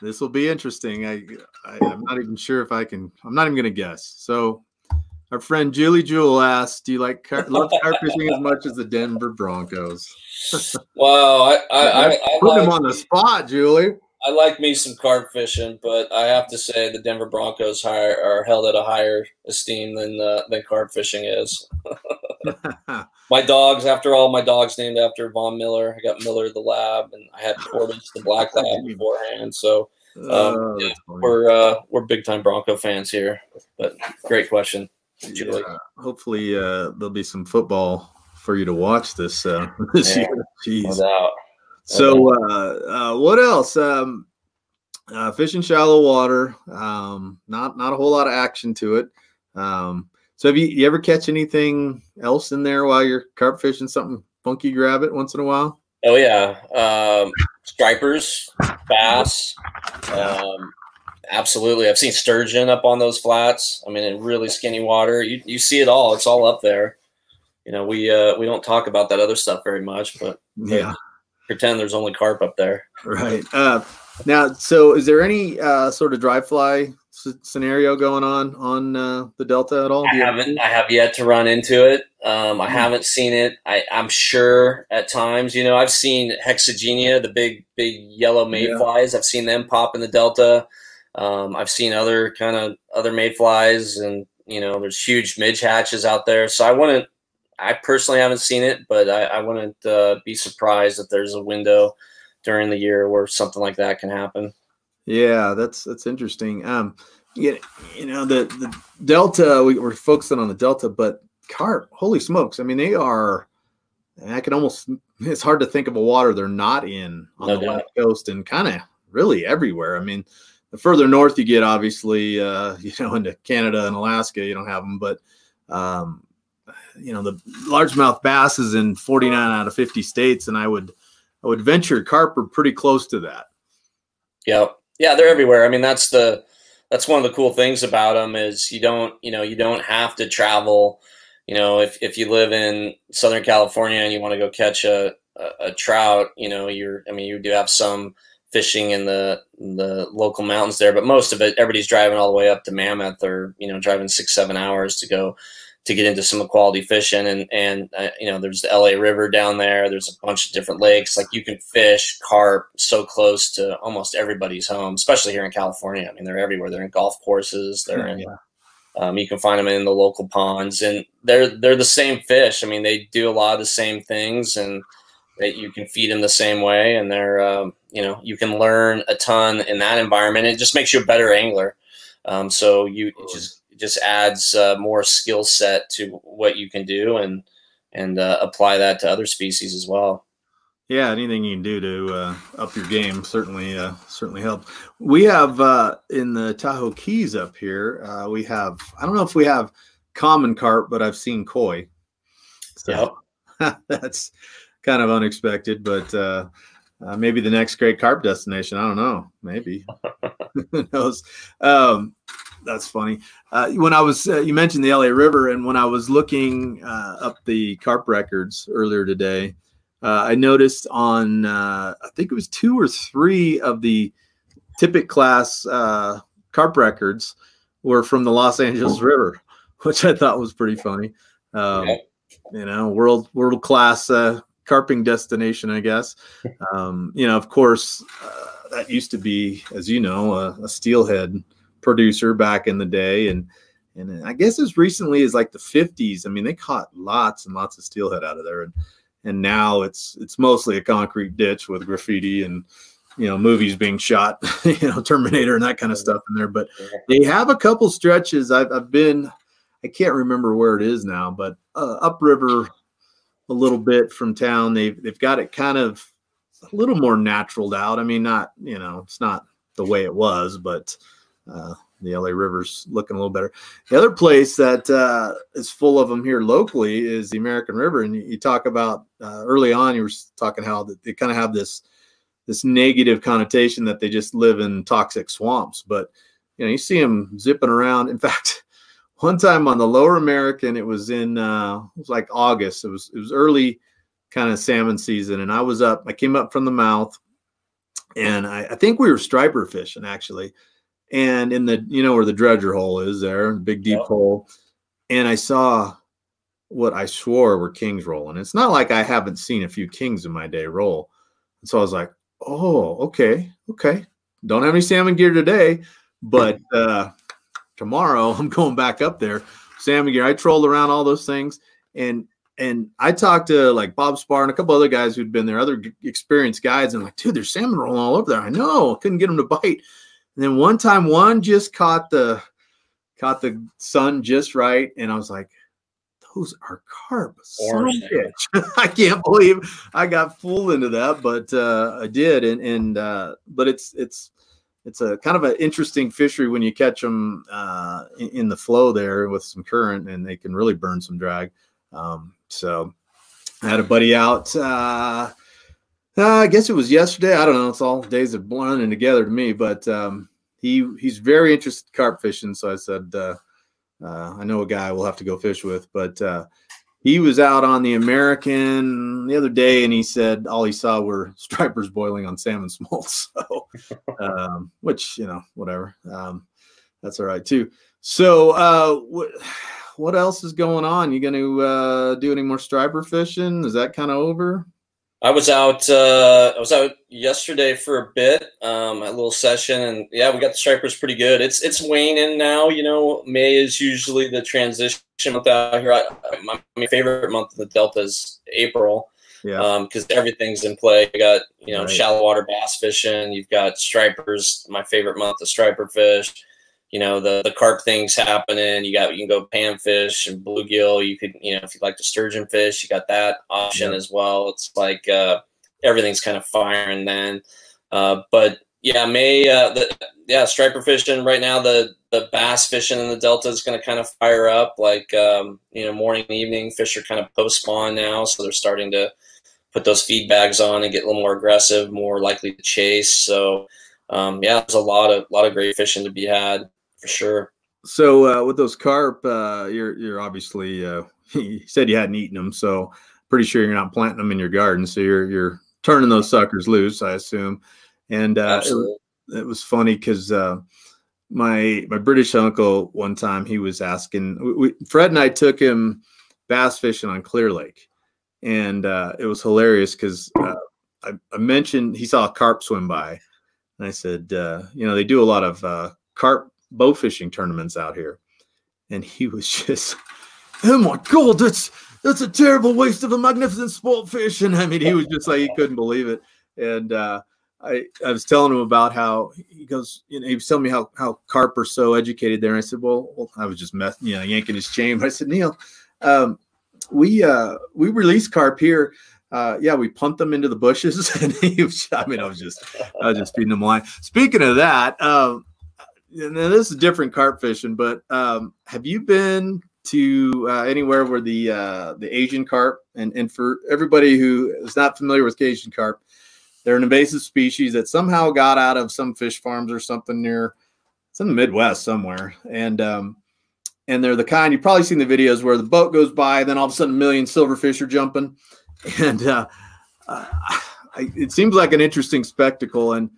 will be interesting. I'm not even sure if I can. I'm not even going to guess. So, our friend Julie Jewell asked, "Do you love carp fishing as much as the Denver Broncos?" Wow, I put him on the spot, Julie. I like me some carp fishing, but I have to say the Denver Broncos are held at a higher esteem than carp fishing is. My dogs, after all, my dog's named after Von Miller. I got Miller the Lab, and I had Portage the Black Lab beforehand. So we're big time Bronco fans here. But great question, Julie. Yeah, hopefully there'll be some football for you to watch this year. Jeez. No doubt. So what else? Fishing shallow water. Not a whole lot of action to it. So have you ever catch anything else in there while you're carp fishing? Something funky, grab it once in a while? Oh yeah, stripers, bass. Absolutely, I've seen sturgeon up on those flats. I mean, in really skinny water, you see it all. It's all up there. You know, we don't talk about that other stuff very much, but yeah. Pretend there's only carp up there. Right. Now, so is there any sort of dry fly scenario going on the Delta at all? I have yet to run into it. I haven't seen it. I'm sure at times, you know, I've seen hexagenia, the big yellow mayflies. I've seen them pop in the Delta. I've seen other mayflies, and, you know, there's huge midge hatches out there. So I personally haven't seen it, but I wouldn't be surprised if there's a window during the year where something like that can happen. Yeah, that's interesting. You know, the Delta, we're focusing on the Delta, but carp, holy smokes. I mean, they are, it's hard to think of a water they're not in on the West Coast, and kind of really everywhere. I mean, the further north you get, obviously, you know, into Canada and Alaska, you don't have them, but the largemouth bass is in 49 out of 50 states, and I would venture carp are pretty close to that. Yeah, yeah, they're everywhere. I mean, that's one of the cool things about them is you don't have to travel. If you live in Southern California and you want to go catch a trout, you do have some fishing in the local mountains there, but most of it, everybody's driving all the way up to Mammoth, or driving 6-7 hours to get into some quality fishing. And there's the LA River down there. There's a bunch of different lakes. Like, you can fish carp so close to almost everybody's home, especially here in California. I mean, they're everywhere. They're in golf courses. They're in, you can find them in the local ponds, and they're the same fish. I mean, they do a lot of the same things, and that you can feed them the same way. And they're, you can learn a ton in that environment. It just makes you a better angler. So it just adds more skill set to what you can do, and apply that to other species as well. Yeah, anything you can do to up your game certainly helps. We have in the Tahoe Keys up here, we have, I don't know if we have common carp, but I've seen koi. So that's kind of unexpected, but maybe the next great carp destination. I don't know. Maybe. Who knows? That's funny. When I was, you mentioned the LA River, and when I was looking up the carp records earlier today, I noticed on, I think it was 2 or 3 of the Tippett class carp records were from the Los Angeles River, which I thought was pretty funny. World class carping destination, I guess. Of course, that used to be, as you know, a steelhead producer back in the day, and I guess as recently as like the 50s, I mean, they caught lots and lots of steelhead out of there, and now it's mostly a concrete ditch with graffiti and movies being shot, Terminator and that kind of stuff in there. But they have a couple stretches. I've been, I can't remember where it is now, but upriver a little bit from town, they've got it kind of a little more naturaled out. I mean, not, it's not the way it was, but the LA River's looking a little better. The other place that is full of them here locally is the American River. And you talk about early on, you were talking how they kind of have this negative connotation that they just live in toxic swamps, but you see them zipping around. In fact, one time on the Lower American, it was in it was like August. It was early kind of salmon season, and I came up from the mouth, and I think we were striper fishing actually, and in the where the dredger hole is there, big deep hole, and I saw what I swore were kings rolling. It's not like I haven't seen a few kings in my day roll, and so I was like, oh, okay, don't have any salmon gear today, but tomorrow I'm going back up there. Salmon gear. I trolled around all those things, and I talked to like Bob Spar and a couple other guys who'd been there, other experienced guides. And I'm like, dude, there's salmon rolling all over there. I know, couldn't get them to bite. And then one time, one just caught the sun just right, and I was like, those are carp. Son of a bitch. I can't believe I got fooled into that, but I did. But it's a kind of an interesting fishery when you catch them in the flow there with some current, and they can really burn some drag. So I had a buddy out, I guess it was yesterday. I don't know. It's all days are blending together to me, but he's very interested in carp fishing. So I said, I know a guy we'll have to go fish with, but he was out on the American the other day, and he said all he saw were stripers boiling on salmon smolts. So, which, whatever. That's all right too. So, what else is going on? You going to do any more striper fishing? Is that kind of over? I was out yesterday for a bit, a little session, and yeah, we got the stripers pretty good. It's waning now. May is usually the transition month out here. My favorite month of the Delta is April, because everything's in play. You got right. Shallow water bass fishing. You've got stripers. My favorite month of striper fish. The carp thing's happening. You can go panfish and bluegill. You could, if you like the sturgeon fish, you got that option as well. It's like everything's kind of firing then. But Yeah, May. Striper fishing right now. The bass fishing in the Delta is going to kind of fire up. Like morning and evening fish are kind of post spawn now, so they're starting to put those feed bags on and get a little more aggressive, more likely to chase. So there's a lot of great fishing to be had for sure. So with those carp, you're obviously you said you hadn't eaten them, so pretty sure you're not planting them in your garden. So you're turning those suckers loose, I assume. And it was funny because my British uncle one time, he was asking, Fred and I took him bass fishing on Clear Lake, and it was hilarious because I mentioned he saw a carp swim by, and I said, they do a lot of carp bow fishing tournaments out here, and he was just, oh my God, that's a terrible waste of a magnificent sport fish. And I mean, he was just like, he couldn't believe it. And I was telling him about how he goes, he was telling me how carp are so educated there. And I said, well I was just yanking his chain. But I said, Neil, we release carp here. We punt them into the bushes. And I was just feeding them line. Speaking of that, and this is different carp fishing, but have you been to anywhere where the Asian carp, and for everybody who is not familiar with Asian carp, they're an invasive species that somehow got out of some fish farms or something it's in the Midwest somewhere. And they're the kind, you've probably seen the videos where the boat goes by, then all of a sudden a million silverfish are jumping. And it seems like an interesting spectacle. And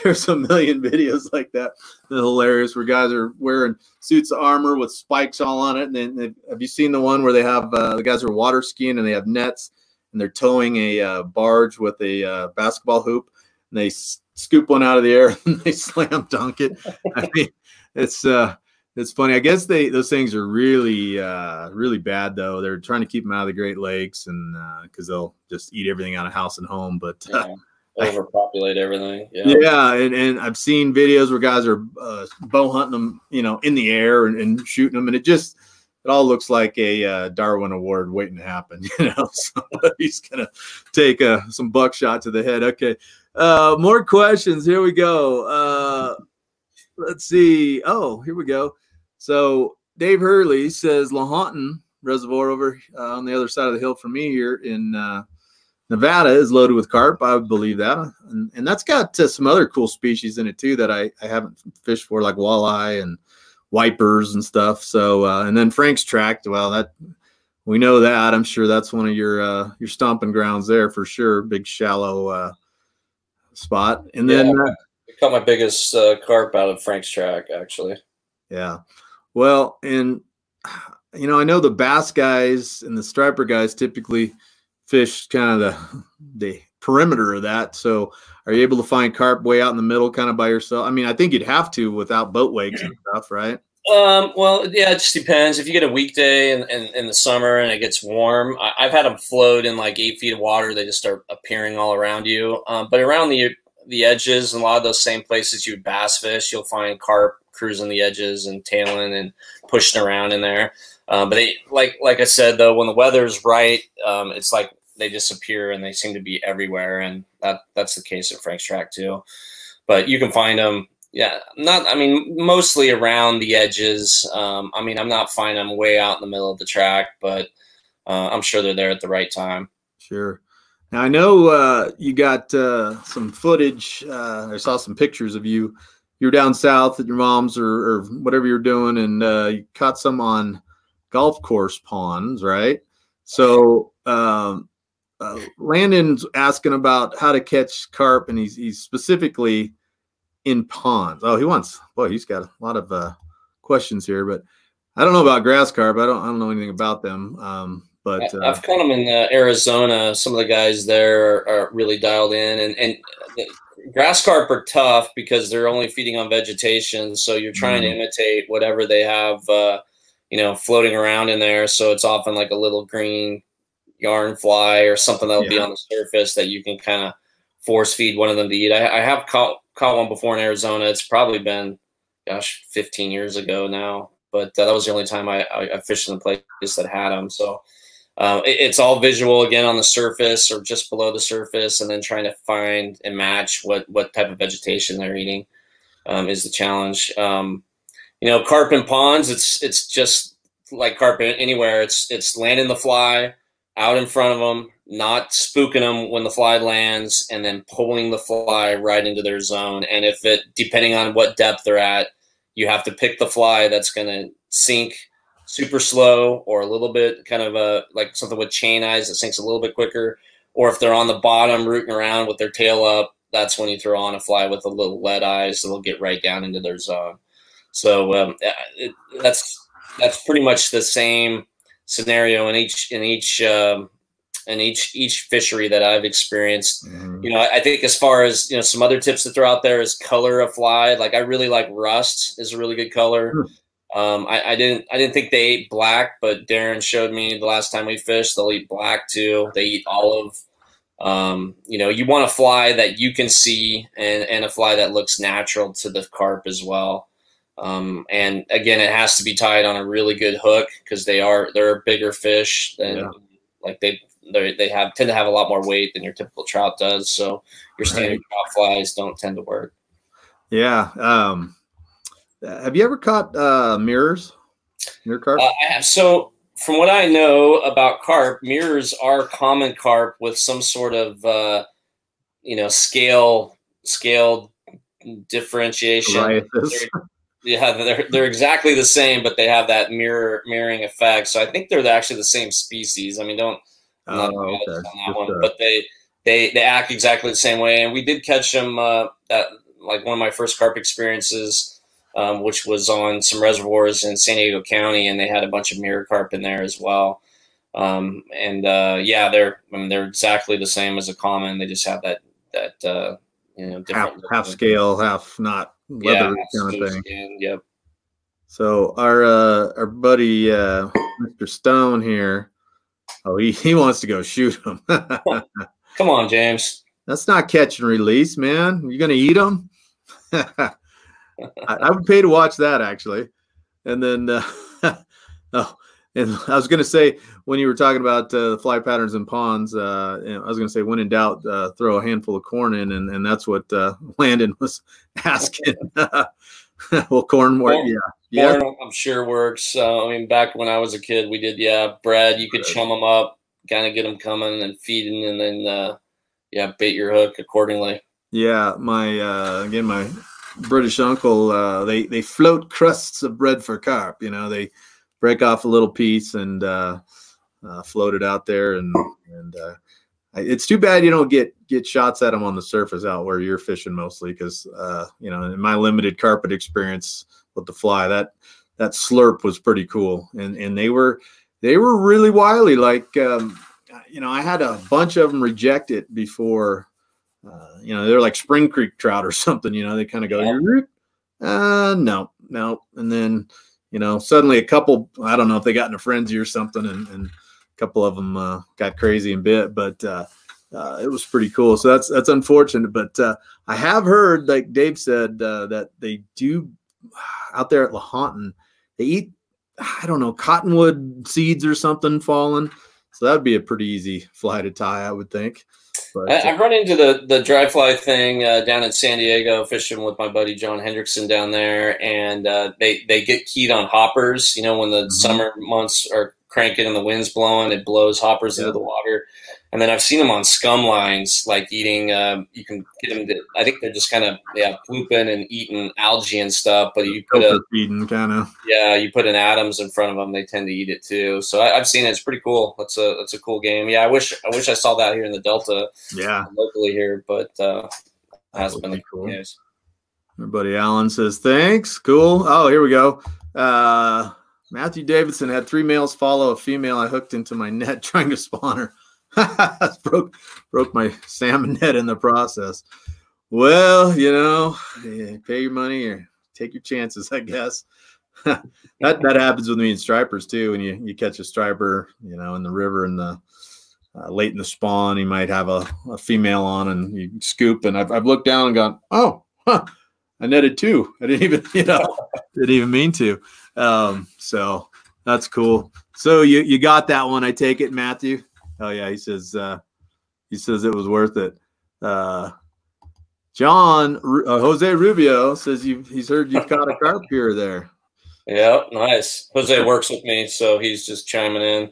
there's a million videos like that. They're hilarious, where guys are wearing suits of armor with spikes all on it. And then have you seen the one where they have the guys are water skiing and they have nets and they're towing a barge with a basketball hoop, and they scoop one out of the air and they slam dunk it? I mean, it's funny. I guess those things are really really bad though. They're trying to keep them out of the Great Lakes, and because they'll just eat everything out of house and home. But overpopulate everything. And I've seen videos where guys are bow hunting them, in the air and shooting them, and it all looks like a Darwin Award waiting to happen. Somebody's gonna take some buckshot to the head. Okay, more questions. Here we go. Let's see. Oh, here we go. So Dave Hurley says Lahontan Reservoir over on the other side of the hill from me here in Nevada is loaded with carp. I would believe that. And that's got some other cool species in it too that I haven't fished for, like walleye and wipers and stuff. So, and then Frank's Tract, well, we know that. I'm sure that's one of your stomping grounds there for sure. Big shallow spot. And then I caught my biggest carp out of Frank's Tract, actually. Yeah. Well, and I know the bass guys and the striper guys typically fish kind of the perimeter of that. So are you able to find carp way out in the middle kind of by yourself? I mean, I think you'd have to without boat wakes and stuff, right? Well, yeah, it just depends. If you get a weekday in the summer and it gets warm, I've had them float in like 8 feet of water. They just start appearing all around you. But around the edges and a lot of those same places you would bass fish, you'll find carp cruising the edges and tailing and pushing around in there. But they, like I said, though, when the weather's right, it's like they disappear and they seem to be everywhere. And that's the case at Frank's Tract too. But you can find them, mostly around the edges. I'm not finding them way out in the middle of the track, but I'm sure they're there at the right time. Sure. Now, I know you got some footage. I saw some pictures of you. You were down south at your mom's or whatever you're doing, and you caught some on golf course ponds, right? So Landon's asking about how to catch carp, and he's specifically in ponds. Oh, he's got a lot of questions here, but I don't know about grass carp. I don't know anything about them. But I've caught them in Arizona. Some of the guys there are really dialed in, and grass carp are tough because they're only feeding on vegetation. So you're trying to imitate whatever they have, you know, floating around in there. So it's often like a little green yarn fly or something that'll be on the surface that you can kind of force feed one of them to eat. I have caught one before in Arizona. It's probably been, gosh, 15 years ago now. But that was the only time I fished in a place that had them. So it's all visual again on the surface or just below the surface, and then trying to find and match what type of vegetation they're eating is the challenge. You know, carp in ponds, it's just like carp anywhere. It's landing the fly out in front of them, not spooking them when the fly lands, and then pulling the fly right into their zone. And if it, depending on what depth they're at, you have to pick the fly that's going to sink super slow, or a little bit kind of like something with chain eyes that sinks a little bit quicker. Or if they're on the bottom rooting around with their tail up, that's when you throw on a fly with a little lead eyes, so they'll get right down into their zone. So that's pretty much the same scenario in each fishery that I've experienced. You know, I think as far as, you know, some other tips to throw out there is color of fly. Like I really like rust is a really good color. I didn't think they ate black, but Darren showed me the last time we fished, they'll eat black too. They eat olive. You know, you want a fly that you can see and a fly that looks natural to the carp as well. And again, it has to be tied on a really good hook because they're a bigger fish than like they tend to have a lot more weight than your typical trout does. So your standard trout flies don't tend to work. Yeah. Have you ever caught mirror carp? I have. So from what I know about carp, mirrors are common carp with some sort of you know, scale differentiation. They're exactly the same, but they have that mirroring effect. So I think they're actually the same species. I mean, I'm not on that one, but they act exactly the same way. And we did catch them at like one of my first carp experiences, which was on some reservoirs in San Diego County, and they had a bunch of mirror carp in there as well. Yeah, they're exactly the same as a common. They just have that you know, different half scale, half not leather kind of thing. Skin, yep. So our buddy Mr. Stone here, he wants to go shoot them. Come on, James. That's not catch and release, man. You gonna eat them? I would pay to watch that actually. And then and I was going to say, when you were talking about the fly patterns in ponds, you know, I was going to say, when in doubt, throw a handful of corn in, and that's what Landon was asking. Well, corn work, corn, I'm sure works. I mean, back when I was a kid, we did bread. You could chum them up, kind of get them coming and feeding, and then bait your hook accordingly. Yeah, again, my British uncle, they float crusts of bread for carp. You know, they break off a little piece and float it out there, and it's too bad you don't get shots at them on the surface out where you're fishing mostly, because you know, in my limited carpet experience with the fly, that slurp was pretty cool, and they were really wily. Like you know, I had a bunch of them reject it before. You know, they're like Spring Creek trout or something. You know, they kind of go, no, and then, you know, suddenly a couple, I don't know if they got in a frenzy or something, and a couple of them got crazy and bit, but it was pretty cool. So that's unfortunate. But I have heard, like Dave said, that they do out there at Lahontan, they eat, I don't know, cottonwood seeds or something falling. So that would be a pretty easy fly to tie, I would think. But I've run into the dry fly thing down in San Diego, fishing with my buddy John Hendrickson down there, and they get keyed on hoppers. You know, when the summer months are cranking and the wind's blowing, it blows hoppers into the water. And then I've seen them on scum lines, like eating. You can get them to, I think they're just kind of pooping and eating algae and stuff. But you put you put an Adams in front of them, they tend to eat it too. So I've seen it. It's pretty cool. It's a cool game. Yeah, I wish I saw that here in the Delta. Yeah, locally here, but hasn't been the cool case. My buddy Alan says thanks. Cool. Oh, here we go. Matthew Davidson had 3 males follow a female I hooked into my net trying to spawn her. broke my salmon net in the process. Well, yeah, pay your money or take your chances, I guess. that happens with me in stripers too. When you catch a striper, in the river in the late in the spawn, you might have a female on, and you scoop. And I've looked down and gone, oh, huh, I netted two. I didn't even didn't even mean to. So that's cool. So you got that one, I take it, Matthew. Oh yeah, he says it was worth it. John Jose Rubio says he's heard you've caught a carp here or there. Yeah, nice. Jose works with me, so he's just chiming in.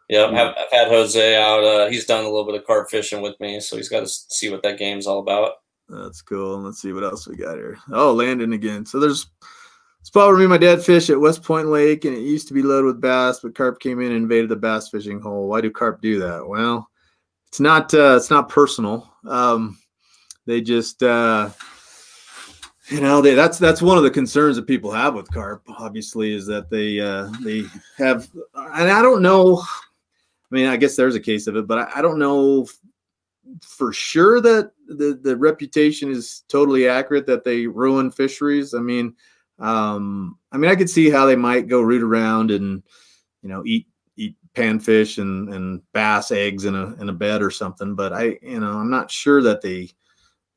Yeah, I've had Jose out. He's done a little bit of carp fishing with me, so he's got to see what that game's all about. That's cool. Let's see what else we got here. Oh, Landon again. So there's a spot where me and my dad fish at West Point Lake, and it used to be loaded with bass, but carp came in and invaded the bass fishing hole. Why do carp do that? Well, it's not personal. They just that's one of the concerns that people have with carp, obviously, is that they have, and I don't know. I mean, I guess there's a case of it, but I don't know for sure that the reputation is totally accurate that they ruin fisheries. I mean, I could see how they might go root around and eat panfish and bass eggs in a bed or something, but I'm not sure that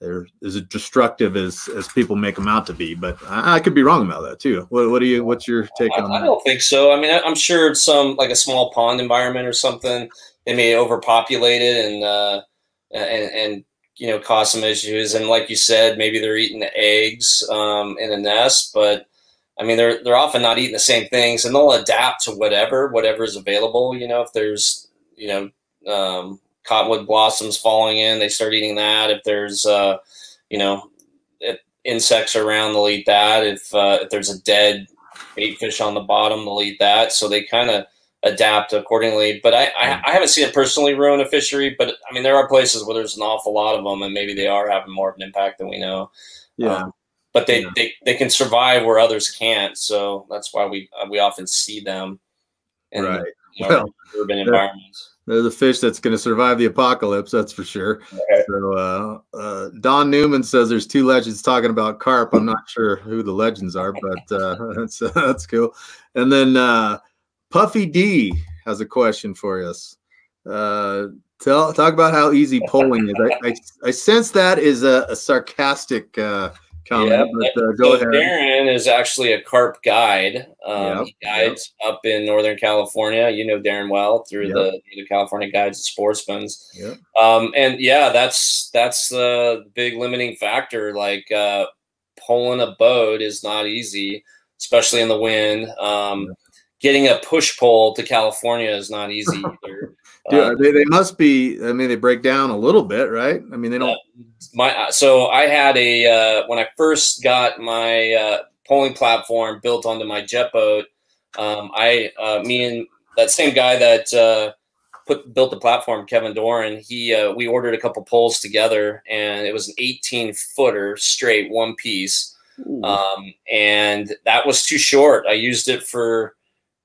they're as destructive as people make them out to be, but I could be wrong about that too. What's your take on that? I don't think so. I mean, I'm sure some, like a small pond environment or something, they may overpopulate it and cause some issues. And like you said, maybe they're eating the eggs in a nest, but I mean, they're often not eating the same things, and they'll adapt to whatever is available. If there's cottonwood blossoms falling in, they start eating that. If there's if insects around, they'll eat that. If there's a dead bait fish on the bottom, they'll eat that. So they kind of adapt accordingly. But I haven't seen it personally ruin a fishery, but I mean, there are places where there's an awful lot of them, and maybe they are having more of an impact than we know. Yeah. But they can survive where others can't. So that's why we often see them in urban environments. They're the fish that's going to survive the apocalypse, that's for sure. Okay. So Don Newman says there's two legends talking about carp. I'm not sure who the legends are, but that's cool. And then Puffy D has a question for us. Talk about how easy polling is. I sense that is a sarcastic comment, but go ahead. Darren is actually a carp guide. He guides up in Northern California. You know Darren well through the California Guides and Sportsmen's. Yep. And that's the big limiting factor. Like pulling a boat is not easy, especially in the wind. Getting a push pole to California is not easy either. They must be. I mean, they break down a little bit, right? I mean, they don't. So I had when I first got my polling platform built onto my jet boat. Me and that same guy that built the platform, Kevin Doran. We ordered a couple poles together, and it was an 18-footer straight one piece. And that was too short. I used it for,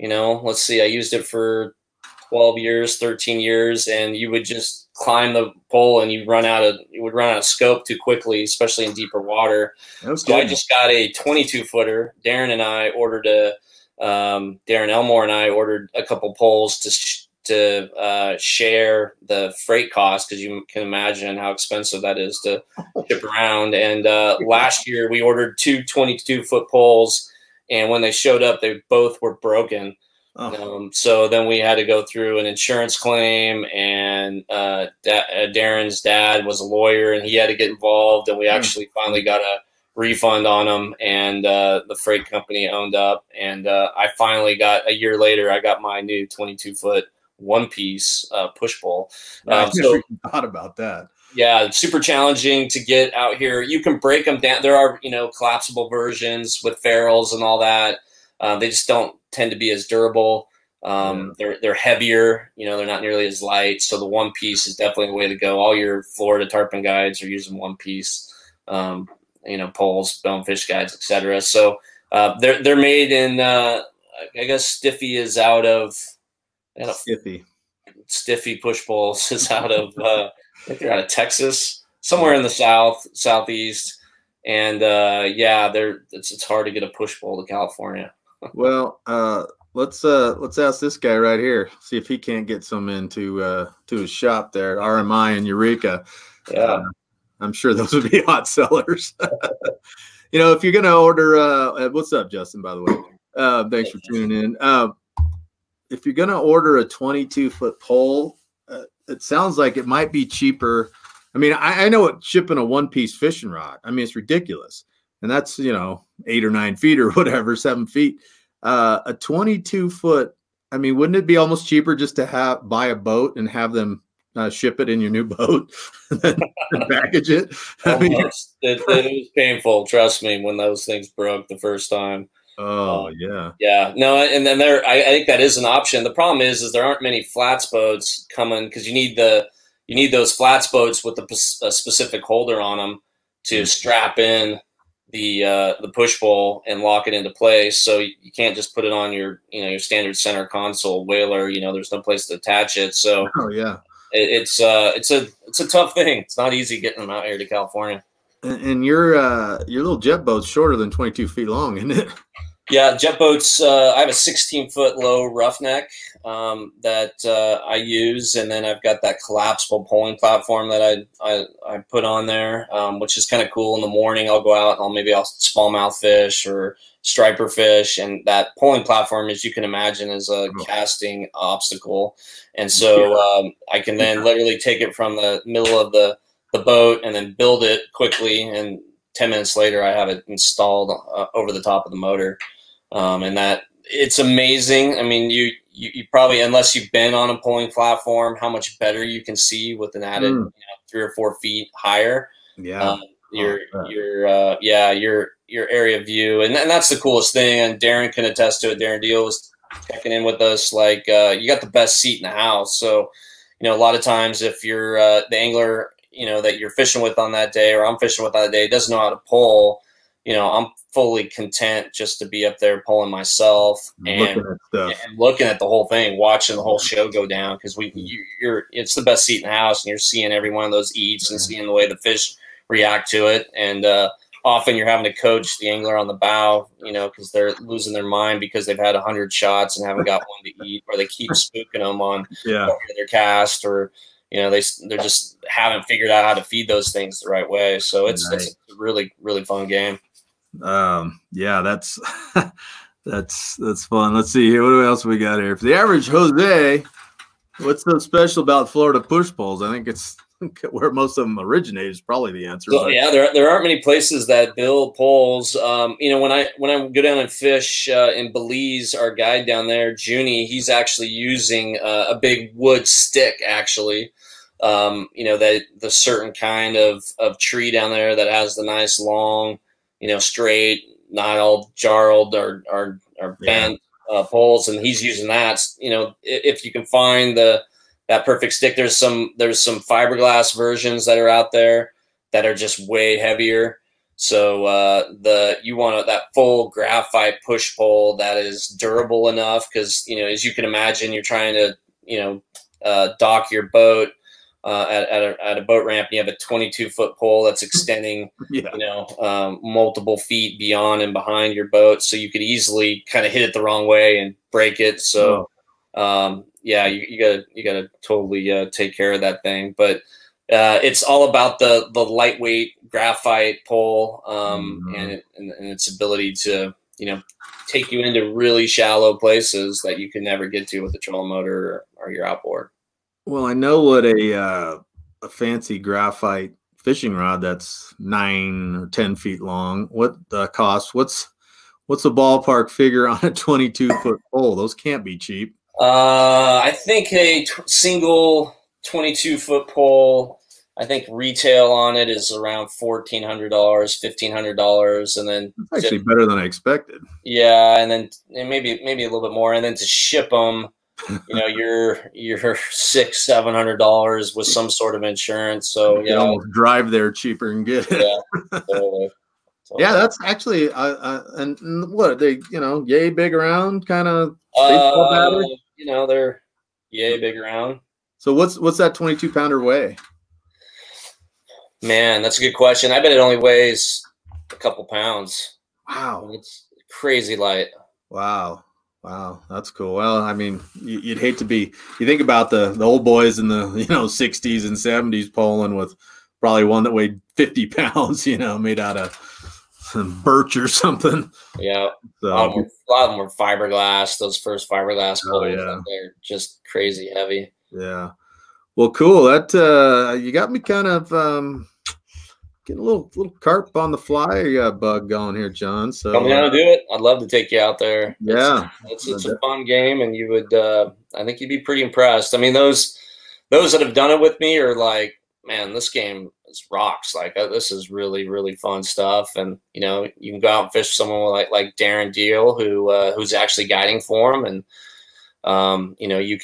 I used it for 12 years, 13 years, and you would just climb the pole and you would run out of scope too quickly, especially in deeper water. So I just got a 22-footer. Darren Elmore and I ordered a couple poles to share the freight cost, because you can imagine how expensive that is to ship around. And last year we ordered two 22-foot poles, and when they showed up, they both were broken. So then we had to go through an insurance claim, and Darren's dad was a lawyer, and he had to get involved, and we actually finally got a refund on them, and the freight company owned up, and I finally got, a year later, I got my new 22-foot one-piece push pole. I never thought about that. Yeah, it's super challenging to get out here. You can break them down. There are, collapsible versions with ferrules and all that. They just don't tend to be as durable. They're heavier. They're not nearly as light. So the one piece is definitely the way to go. All your Florida tarpon guides are using one piece. Poles, bonefish guides, etc. So they're made in. I guess Stiffy is out of. Stiffy push poles is out of. I think they're out of Texas. somewhere in the southeast. And yeah, it's hard to get a push pole to California. Well, let's ask this guy right here, see if he can't get some into to his shop there, RMI in Eureka. Yeah, I'm sure those would be hot sellers. You know, if you're gonna order, what's up, Justin? By the way, thanks for tuning in. If you're gonna order a 22-foot pole, it sounds like it might be cheaper. I mean, I know it shipping a one-piece fishing rod. I mean, it's ridiculous, and that's, you know, 8 or 9 feet or whatever, 7 feet. A 22-foot. I mean, wouldn't it be almost cheaper just to buy a boat and have them ship it in your new boat and package it? I mean, it was painful. Trust me, when those things broke the first time. Oh yeah. Yeah. No, and then I think that is an option. The problem is there aren't many flats boats coming, because you need those flats boats with a specific holder on them to strap in the push pole and lock it into place. So you can't just put it on your standard center console whaler. You know, there's no place to attach it. So oh yeah, it's a tough thing. It's not easy getting them out here to California. And your little jet boat's shorter than 22 feet long, isn't it? Yeah, jet boats. I have a 16-foot low roughneck that I use, and then I've got that collapsible poling platform that I put on there, which is kind of cool. In the morning, I'll go out and I'll smallmouth fish or striper fish, and that poling platform, as you can imagine, is a casting obstacle, and so I can then literally take it from the middle of the boat and then build it quickly, and 10 minutes later I have it installed over the top of the motor. And that it's amazing. I mean, you probably, unless you've been on a poling platform, how much better you can see with an added 3 or 4 feet higher. Yeah. Your area of view, and that's the coolest thing. And Darren can attest to it. Darren Deal was checking in with us. Like, you got the best seat in the house. So, you know, a lot of times if you're the angler, you know, that you're fishing with on that day, or I'm fishing with on that day, doesn't know how to pole, you know, I'm fully content just to be up there pulling myself and looking at the whole thing, watching the whole show go down, because it's the best seat in the house, and you're seeing every one of those eats and seeing the way the fish react to it. And often you're having to coach the angler on the bow, you know, because they're losing their mind because they've had 100 shots and haven't got one to eat, or they keep spooking them on their cast, or you know, they just haven't figured out how to feed those things the right way. So it's a really, really fun game. Yeah, that's that's fun. Let's see here. What else we got here? For the average Jose, what's so special about Florida push poles? I think it's where most of them originate is probably the answer. So, yeah, there aren't many places that build poles. You know, when I go down and fish in Belize, our guide down there, Junie, he's actually using a big wood stick, actually. You know, that the certain kind of tree down there that has the nice long, you know, straight, not all jarred or bent poles, and he's using that. You know, if you can find that perfect stick, there's some fiberglass versions that are out there that are just way heavier. So you want that full graphite push pole that is durable enough, because, you know, as you can imagine, you're trying to, you know, dock your boat at a boat ramp, and you have a 22-foot pole that's extending, you know, multiple feet beyond and behind your boat, so you could easily kind of hit it the wrong way and break it. So, yeah, you gotta totally take care of that thing. But it's all about the lightweight graphite pole, and its ability to, you know, take you into really shallow places that you can never get to with a trolling motor or your outboard. Well, I know what a fancy graphite fishing rod that's 9 or 10 feet long, what costs. What's the ballpark figure on a 22-foot pole? Those can't be cheap. I think a single 22-foot pole, I think retail on it is around $1,400, $1,500, and then that's actually better than I expected. Yeah, and then maybe a little bit more, and then to ship them, you know, you're $600-$700 with some sort of insurance. So you almost drive there cheaper and get it. Yeah, totally. Yeah, that's actually and what are they, you know, yay big around kind of. You know, they're yay big around. So what's that 22-pounder weigh? Man, that's a good question. I bet it only weighs a couple pounds. Wow. It's crazy light. Wow. Wow. That's cool. Well, I mean, you'd hate to be, you think about the old boys in the, 60s and 70s pulling with probably one that weighed 50 pounds, made out of some birch or something. Yeah. So, a lot of them were fiberglass. Those first fiberglass poles, yeah. they're just crazy heavy. Yeah. Well, cool. That you got me kind of getting a little carp on the fly bug going here, John. So tell me how to do it. I'd love to take you out there. Yeah, it's a fun game, and you would I think you'd be pretty impressed. I mean, those that have done it with me are like, man, this game is rocks. Like this is really, really fun stuff. And you can go out and fish with someone like Darren Deal, who's actually guiding for him, and you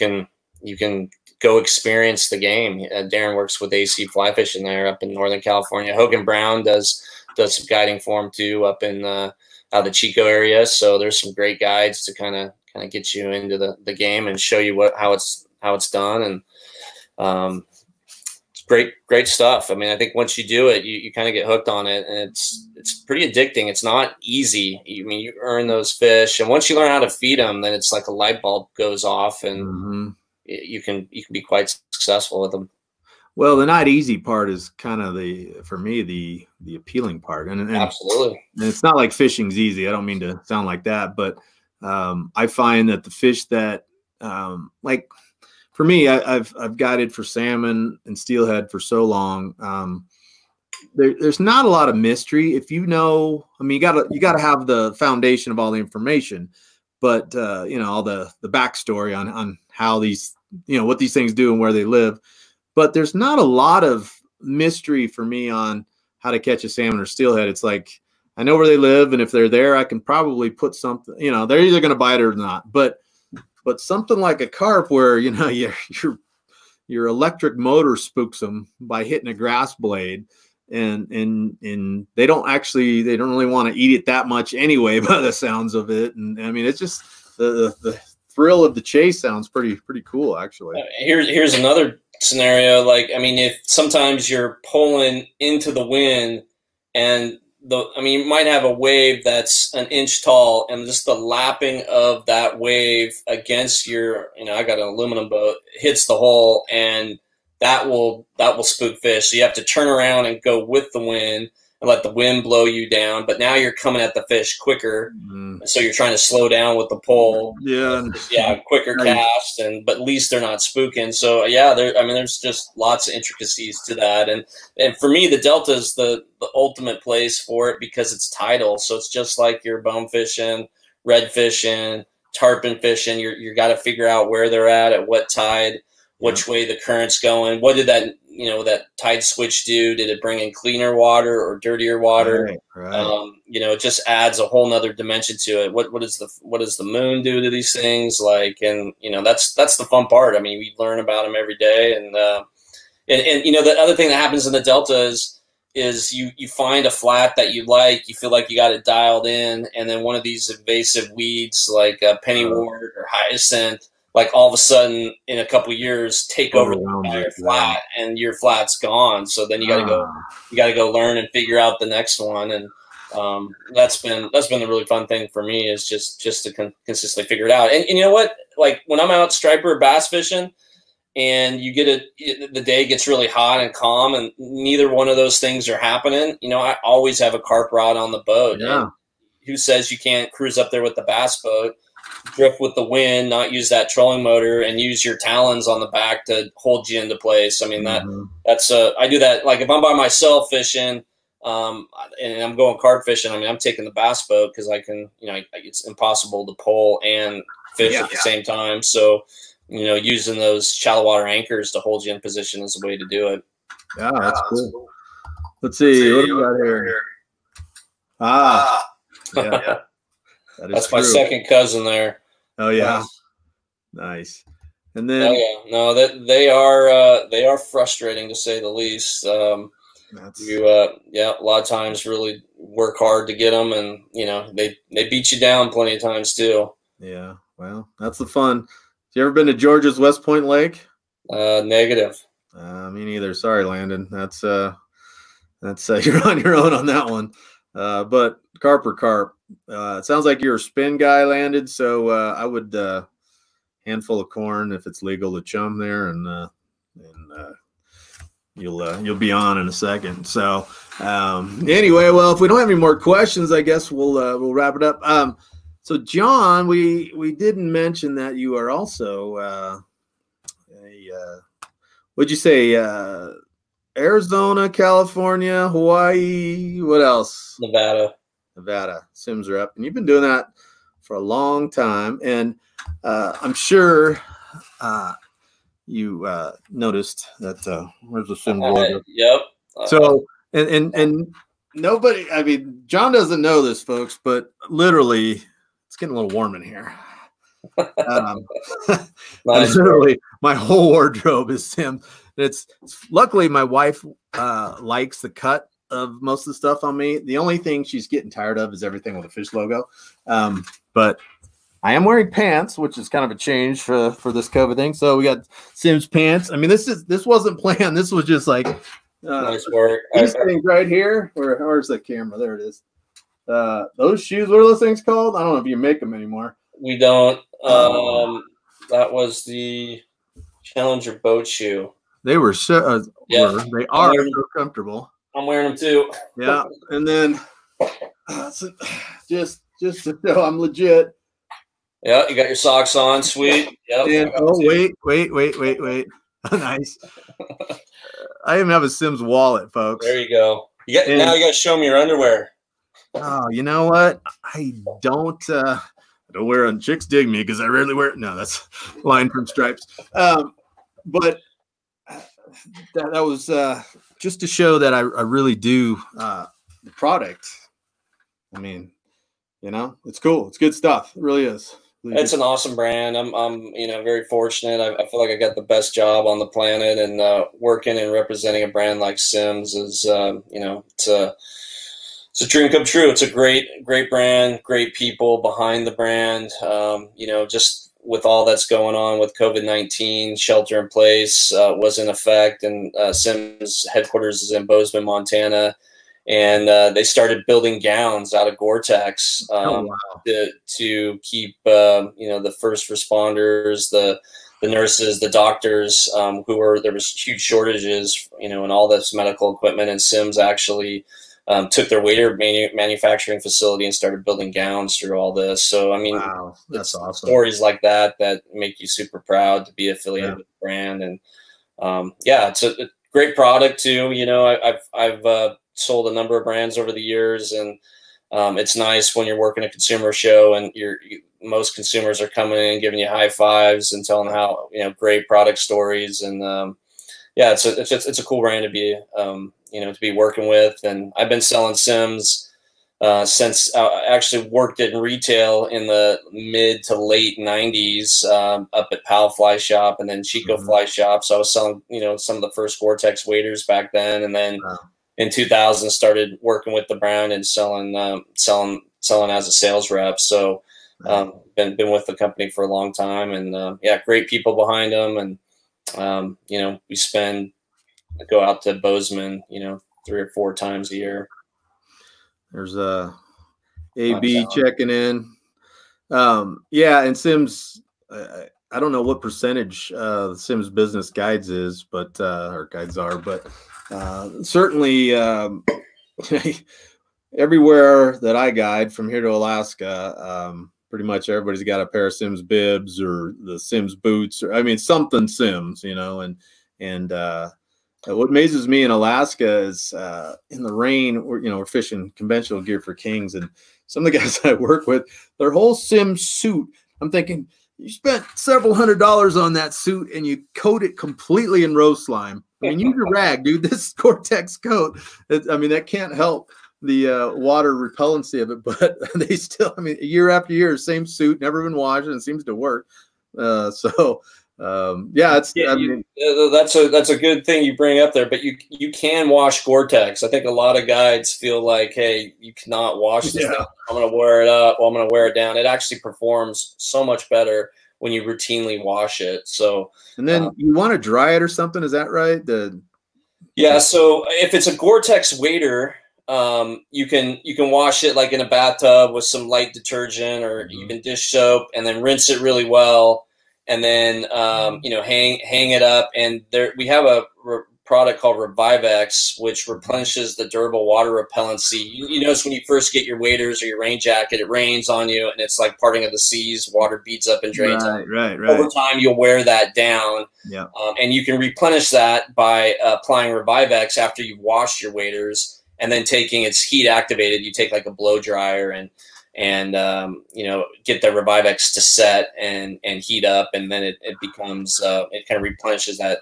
can go experience the game. Darren works with AC Fly Fishing there up in Northern California. Hogan Brown does some guiding for him too up in out of the Chico area. So there's some great guides to kind of get you into the game and show you how it's done. And it's great stuff. I mean, I think once you do it, you kind of get hooked on it, and it's pretty addicting. It's not easy. I mean, you earn those fish, and once you learn how to feed them, then it's like a light bulb goes off, and you can be quite successful with them. Well, the not easy part is kind of for me the appealing part, and absolutely. And it's not like fishing's easy. I don't mean to sound like that, but I find that the fish that like for me, I've guided for salmon and steelhead for so long. There's not a lot of mystery. If I mean, you gotta have the foundation of all the information, but all the backstory on how these what these things do and where they live. But there's not a lot of mystery for me on how to catch a salmon or steelhead. It's like I know where they live, and if they're there, I can probably put something. They're either going to bite or not. But something like a carp, where your electric motor spooks them by hitting a grass blade, and they don't really want to eat it that much anyway, by the sounds of it. And I mean, it's just the thrill of the chase sounds pretty cool, actually. Here's another scenario. Like, I mean, if sometimes you're pulling into the wind, and you might have a wave that's an inch tall, and just the lapping of that wave against your, I got an aluminum boat, hits the hull, and that will spook fish. So you have to turn around and go with the wind and let the wind blow you down. But now you're coming at the fish quicker, so you're trying to slow down with the pull. Quicker cast, but at least they're not spooking. So there's just lots of intricacies to that. And for me, the Delta is the ultimate place for it because it's tidal. So it's just like you're bone fishing, red fishing, tarpon fishing. You got to figure out where they're at what tide, which way the current's going. What did that tide switch do? Did it bring in cleaner water or dirtier water? Right. It just adds a whole nother dimension to it. What does the moon do to these things? And that's the fun part. I mean, we learn about them every day. And the other thing that happens in the Delta is you find a flat that you feel like you got it dialed in, and then one of these invasive weeds like pennywort or hyacinth, like all of a sudden in a couple of years take over the entire flat, and your flat's gone. So then you got to go learn and figure out the next one. And that's been the really fun thing for me, is just to consistently figure it out. And you know what? Like when I'm out striper bass fishing, and the day gets really hot and calm, and neither one of those things are happening, I always have a carp rod on the boat. Yeah. And who says you can't cruise up there with the bass boat, drift with the wind, not use that trolling motor, and use your talons on the back to hold you into place? I mean, that's I do that. Like if I'm by myself fishing, and I'm going carp fishing, I mean, I'm taking the bass boat because I can, it's impossible to pull and fish at the same time. So, using those shallow water anchors to hold you in position is a way to do it. Yeah, that's cool. Let's see what do we got here. Yeah. That's my second cousin there. Oh yeah, nice. And then they are frustrating, to say the least. A lot of times really work hard to get them, and they beat you down plenty of times too. Yeah, well, that's the fun. You ever been to Georgia's West Point Lake? Negative. Me neither. Sorry, Landon. That's That's you're on your own on that one. But carp or carp. It sounds like you're a spin guy landed, so I would handful of corn if it's legal to chum there, and you'll be on in a second. So anyway, well, if we don't have any more questions, I guess we'll wrap it up. So John, we didn't mention that you are also what'd you say? Arizona, California, Hawaii, what else? Nevada. Sims rep, and you've been doing that for a long time, and I'm sure you noticed that where's the Sims logo? Yep. So and nobody, I mean, John doesn't know this, folks, but literally it's getting a little warm in here. Nice. Literally my whole wardrobe is Sims. It's luckily my wife likes the cut of most of the stuff on me. The only thing she's getting tired of is everything with a fish logo. But I am wearing pants, which is kind of a change for this COVID thing. So we got Sims pants. I mean, this wasn't planned. This was just like nice work. These things right here. Where's the camera? There it is. Those shoes. What are those things called? I don't know if you make them anymore. We don't. That was the Challenger boat shoe. They were so. They are so comfortable. I'm wearing them too. Yeah, and then just to show I'm legit. Yeah, you got your socks on, sweet. Yep. And wait. Nice. I even have a Sims wallet, folks. There you go. Now you got to show me your underwear. Oh, you know what? I don't wear on Chicks Dig Me because I rarely wear it. No, that's line from Stripes. But that was just to show that I really do the product. I mean, you know, it's cool. It's good stuff. It really is. It's an awesome brand. I'm very fortunate. I feel like I got the best job on the planet, and working and representing a brand like Sims is, it's a dream come true. It's a great brand, great people behind the brand. Just with all that's going on with COVID-19, shelter in place was in effect, and Sims headquarters is in Bozeman, Montana. And they started building gowns out of Gore-Tex to keep, the first responders, the nurses, the doctors, there was huge shortages, in all this medical equipment. And Sims actually took their waiter manufacturing facility and started building gowns through all this. So, I mean, wow, that's awesome. Stories like that make you super proud to be affiliated with the brand. And it's a great product too. I've sold a number of brands over the years, and it's nice when you're working a consumer show and most consumers are coming in and giving you high fives and telling how great product stories. And it's a cool brand to be to be working with. And I've been selling Sims since I actually worked in retail in the mid to late 90s up at Pal Fly Shop and then Chico Fly Shop. So I was selling some of the first Gore-Tex waders back then, and then in 2000 started working with the brand and selling as a sales rep. So been with the company for a long time, and great people behind them. And we go out to Bozeman 3 or 4 times a year. There's AB checking in. And Sims, I don't know what percentage the Sims business guides is, but or guides are, but certainly everywhere that I guide from here to Alaska, pretty much everybody's got a pair of Sims bibs or the Sims boots, or I mean something Sims, and what amazes me in Alaska is in the rain, we're fishing conventional gear for kings, and some of the guys I work with, their whole Sims suit, I'm thinking, you spent several $100s on that suit and you coat it completely in rose slime. I mean, use your rag, dude. This Gore-Tex coat, that can't help the water repellency of it, but they still, year after year, same suit, never been washed, and it seems to work. That's a good thing you bring up there, but you can wash Gore-Tex. I think a lot of guides feel like, hey, you cannot wash this thing. I'm going to wear it up. Well, I'm going to wear it down. It actually performs so much better when you routinely wash it. So, and then you want to dry it or something. Is that right? Yeah, so if it's a Gore-Tex wader, you can wash it like in a bathtub with some light detergent or even dish soap, and then rinse it really well, and then you know, hang it up. And there we have a product called Revivex, which replenishes the durable water repellency. You notice when you first get your waders or your rain jacket, it rains on you, and it's like parting of the seas. Water beads up and drains. Right. Over time, you'll wear that down. Yeah. And you can replenish that by applying Revivex after you've washed your waders, and then taking its heat activated. You take like a blow dryer and you know, get the Revivex to set and heat up, and then it becomes it kind of replenishes that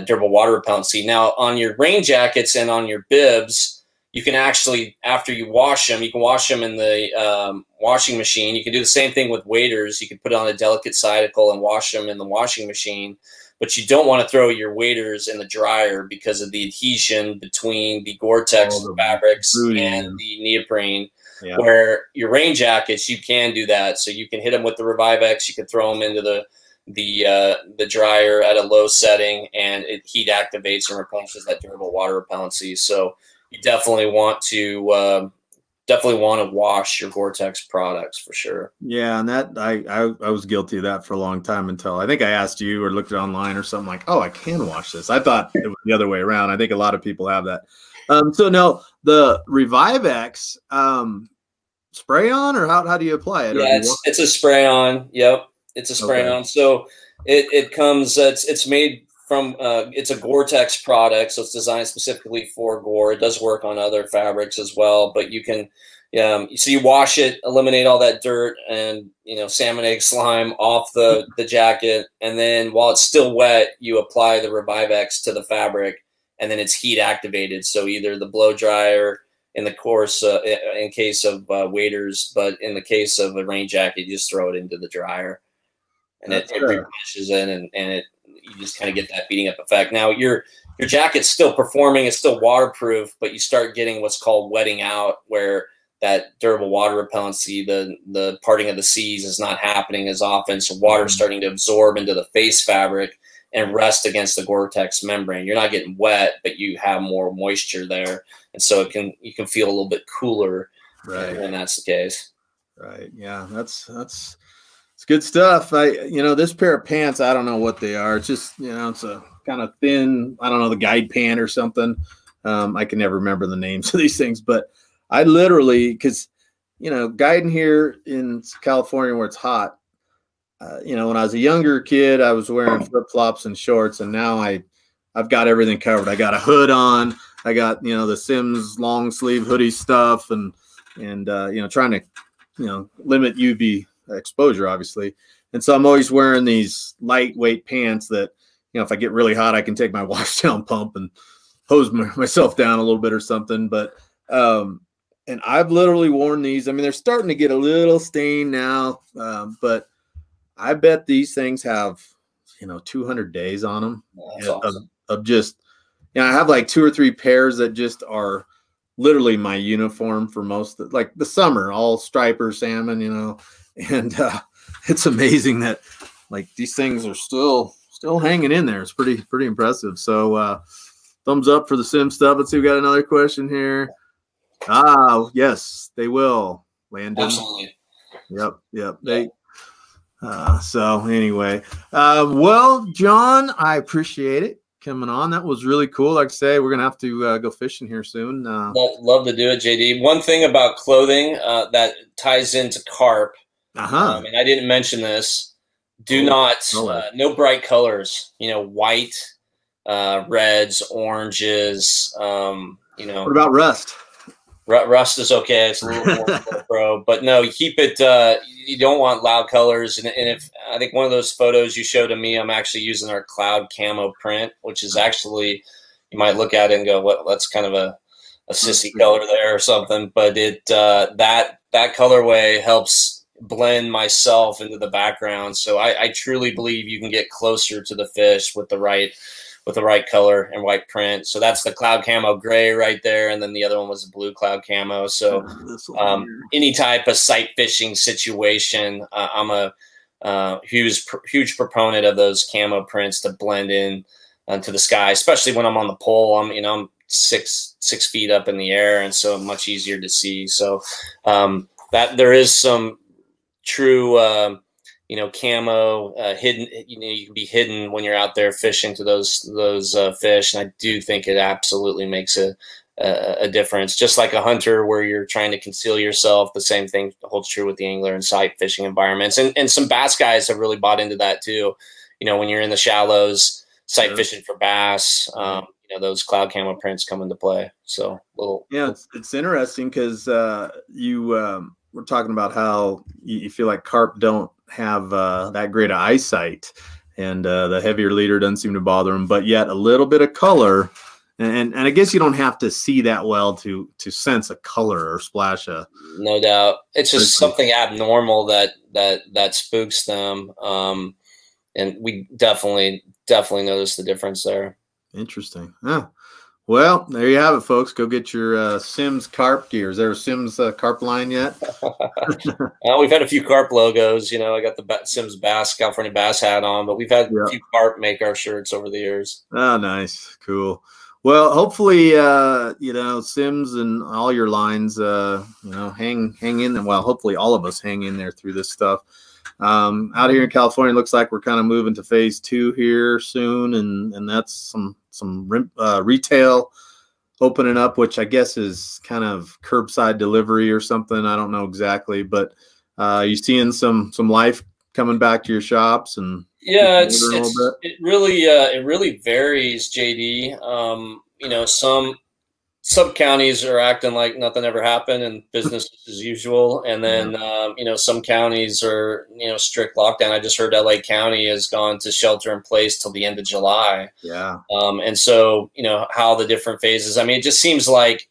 durable water repellency. Now, on your rain jackets and on your bibs, you can actually, after you wash them, you can wash them in the washing machine. You can do the same thing with waders. You can put it on a delicate cycle and wash them in the washing machine. But you don't want to throw your waders in the dryer because of the adhesion between the Gore-Tex fabrics and the neoprene. Yeah. Where your rain jackets, you can do that. So you can hit them with the Revivex. You can throw them into the dryer at a low setting, and it heat activates and replenishes that durable water repellency. So you definitely want to wash your Gore-Tex products for sure. Yeah, and that I was guilty of that for a long time until I think I asked you or looked it online or something, like, oh, I can wash this. I thought it was the other way around. I think a lot of people have that. So no, the Revivex spray on, or how do you apply it? Yeah, it's a spray on. Yep. It's a spray on. So it comes, it's made from, it's a Gore-Tex product. So it's designed specifically for Gore. It does work on other fabrics as well, but you can, so you wash it, eliminate all that dirt and, you know, salmon egg slime off the jacket. And then while it's still wet, you apply the Revivex to the fabric, and then it's heat activated. So either the blow dryer in the course, in case of waders, but in the case of a rain jacket, you just throw it into the dryer. And it replenishes it, and you just kind of get that beating up effect. Now your jacket's still performing, it's still waterproof, but you start getting what's called wetting out, where that durable water repellency, the parting of the seas, is not happening as often. So water's starting to absorb into the face fabric and rest against the Gore-Tex membrane. You're not getting wet, but you have more moisture there, and so you can feel a little bit cooler, right, when that's the case. Right. Yeah, that's it's good stuff. You know, this pair of pants, I don't know what they are. It's just, you know, it's a kind of thin, I don't know, the guide pant or something. I can never remember the names of these things, but I literally, because, you know, guiding here in California where it's hot, you know, when I was a younger kid, I was wearing flip-flops and shorts, and now I've got everything covered. I got a hood on. I got, you know, the Sims long sleeve hoodie stuff, and you know, trying to, you know, limit UV exposure, obviously. And so I'm always wearing these lightweight pants that, you know, if I get really hot, I can take my wash down pump and hose myself down a little bit or something. But and I've literally worn these. I mean, they're starting to get a little stained now, but I bet these things have, you know, 200 days on them of just, you know, I have like 2 or 3 pairs that just are literally my uniform for most of, like the summer, all striper salmon, you know. And it's amazing that like these things are still hanging in there. It's pretty impressive. So thumbs up for the sim stuff. Let's see, we got another question here. Yes, they will, Landon. Absolutely. Yep. They so anyway, well, John, I appreciate it coming on. That was really cool. Like I say, we're gonna have to go fishing here soon. Love to do it, JD. One thing about clothing that ties into carp, and I didn't mention this, no bright colors, you know, white, reds, oranges, you know. What about rust? Rust is okay. It's a little more pro, but no, you keep it. You don't want loud colors. And if I think one of those photos you showed to me, I'm actually using our cloud camo print, which is actually, you might look at it and go, "What? That's kind of a sissy color there or something." But it that colorway helps blend myself into the background. So I truly believe you can get closer to the fish with the right color and white print. So that's the cloud camo gray right there, and then the other one was the blue cloud camo. So any type of sight fishing situation, I'm a huge proponent of those camo prints to blend in to the sky, especially when I'm on the pole. I'm 6 feet up in the air, and so much easier to see. So that there is some true camo hidden. You can be hidden when you're out there fishing to those fish, and I do think it absolutely makes a difference. Just like a hunter where you're trying to conceal yourself, the same thing holds true with the angler and sight fishing environments. And some bass guys have really bought into that too. When you're in the shallows, sight fishing for bass, those cloud camo prints come into play. So it's interesting because we're talking about how you feel like carp don't have that great of eyesight, and the heavier leader doesn't seem to bother them, but yet a little bit of color. And I guess you don't have to see that well to sense a color or splash no doubt. It's just something abnormal that spooks them. And we definitely notice the difference there. Interesting. Yeah. Well, there you have it, folks. Go get your Simms carp gear. Is there a Simms carp line yet? We've had a few carp logos. I got the Simms Bass, California Bass hat on, but we've had a few carp make our shirts over the years. Oh, nice. Cool. Well, hopefully, Simms and all your lines, hang in there. Well, hopefully all of us hang in there through this stuff. Out here in California, it looks like we're kind of moving to phase 2 here soon. And that's some retail opening up, which I guess is kind of curbside delivery or something. I don't know exactly, but you seeing some life coming back to your shops? And yeah, it really varies, JD. Some counties are acting like nothing ever happened and business as usual, and then some counties are strict lockdown. I just heard LA County has gone to shelter in place till the end of July. Yeah. And so how the different phases. I mean, it just seems like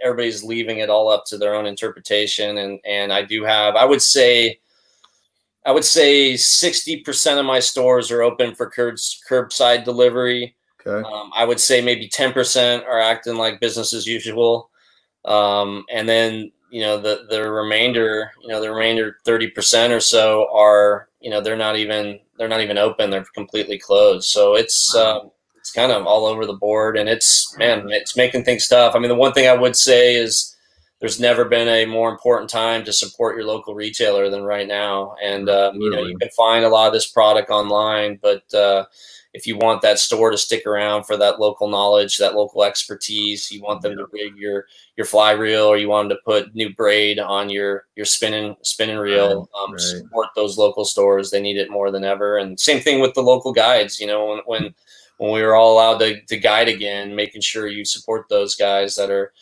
everybody's leaving it all up to their own interpretation. And I would say 60% of my stores are open for curbside delivery. Okay. I would say maybe 10% are acting like business as usual. And then, the remainder 30% or so are, they're not even open. They're completely closed. So it's kind of all over the board, and it's making things tough. I mean, the one thing I would say is there's never been a more important time to support your local retailer than right now. And, you can find a lot of this product online, but, if you want that store to stick around for that local knowledge, that local expertise, you want them to rig your fly reel, or you want them to put new braid on your spinning reel, support those local stores. They need it more than ever. And same thing with the local guides. When we were all allowed to guide again, making sure you support those guys that are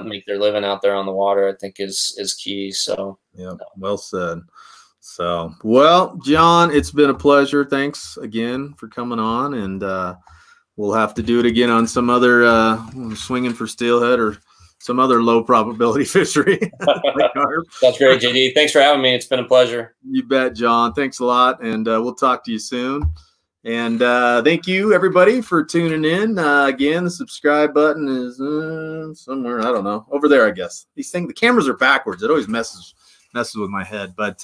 make their living out there on the water, I think is key. So yeah, well said. So, well, John, it's been a pleasure. Thanks again for coming on, and we'll have to do it again on some other swinging for steelhead or some other low probability fishery. That's great, JD. Thanks for having me. It's been a pleasure. You bet, John. Thanks a lot, and we'll talk to you soon. And thank you, everybody, for tuning in. Again, the subscribe button is somewhere, I don't know, over there, I guess. The cameras are backwards. It always messes with my head. But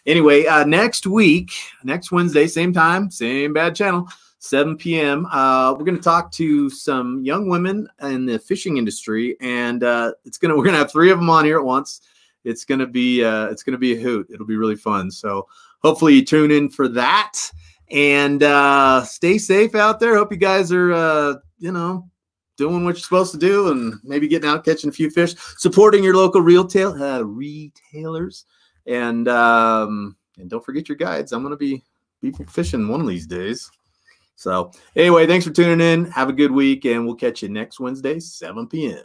anyway, next Wednesday, same time, same bad channel, 7 p.m. We're going to talk to some young women in the fishing industry, and we're going to have 3 of them on here at once. It's going to be a hoot. It'll be really fun. So hopefully you tune in for that, and stay safe out there. Hope you guys are doing what you're supposed to do, and maybe getting out catching a few fish, supporting your local retailers, and don't forget your guides. I'm going to be fishing one of these days. So anyway, thanks for tuning in. Have a good week, and we'll catch you next Wednesday, 7 p.m.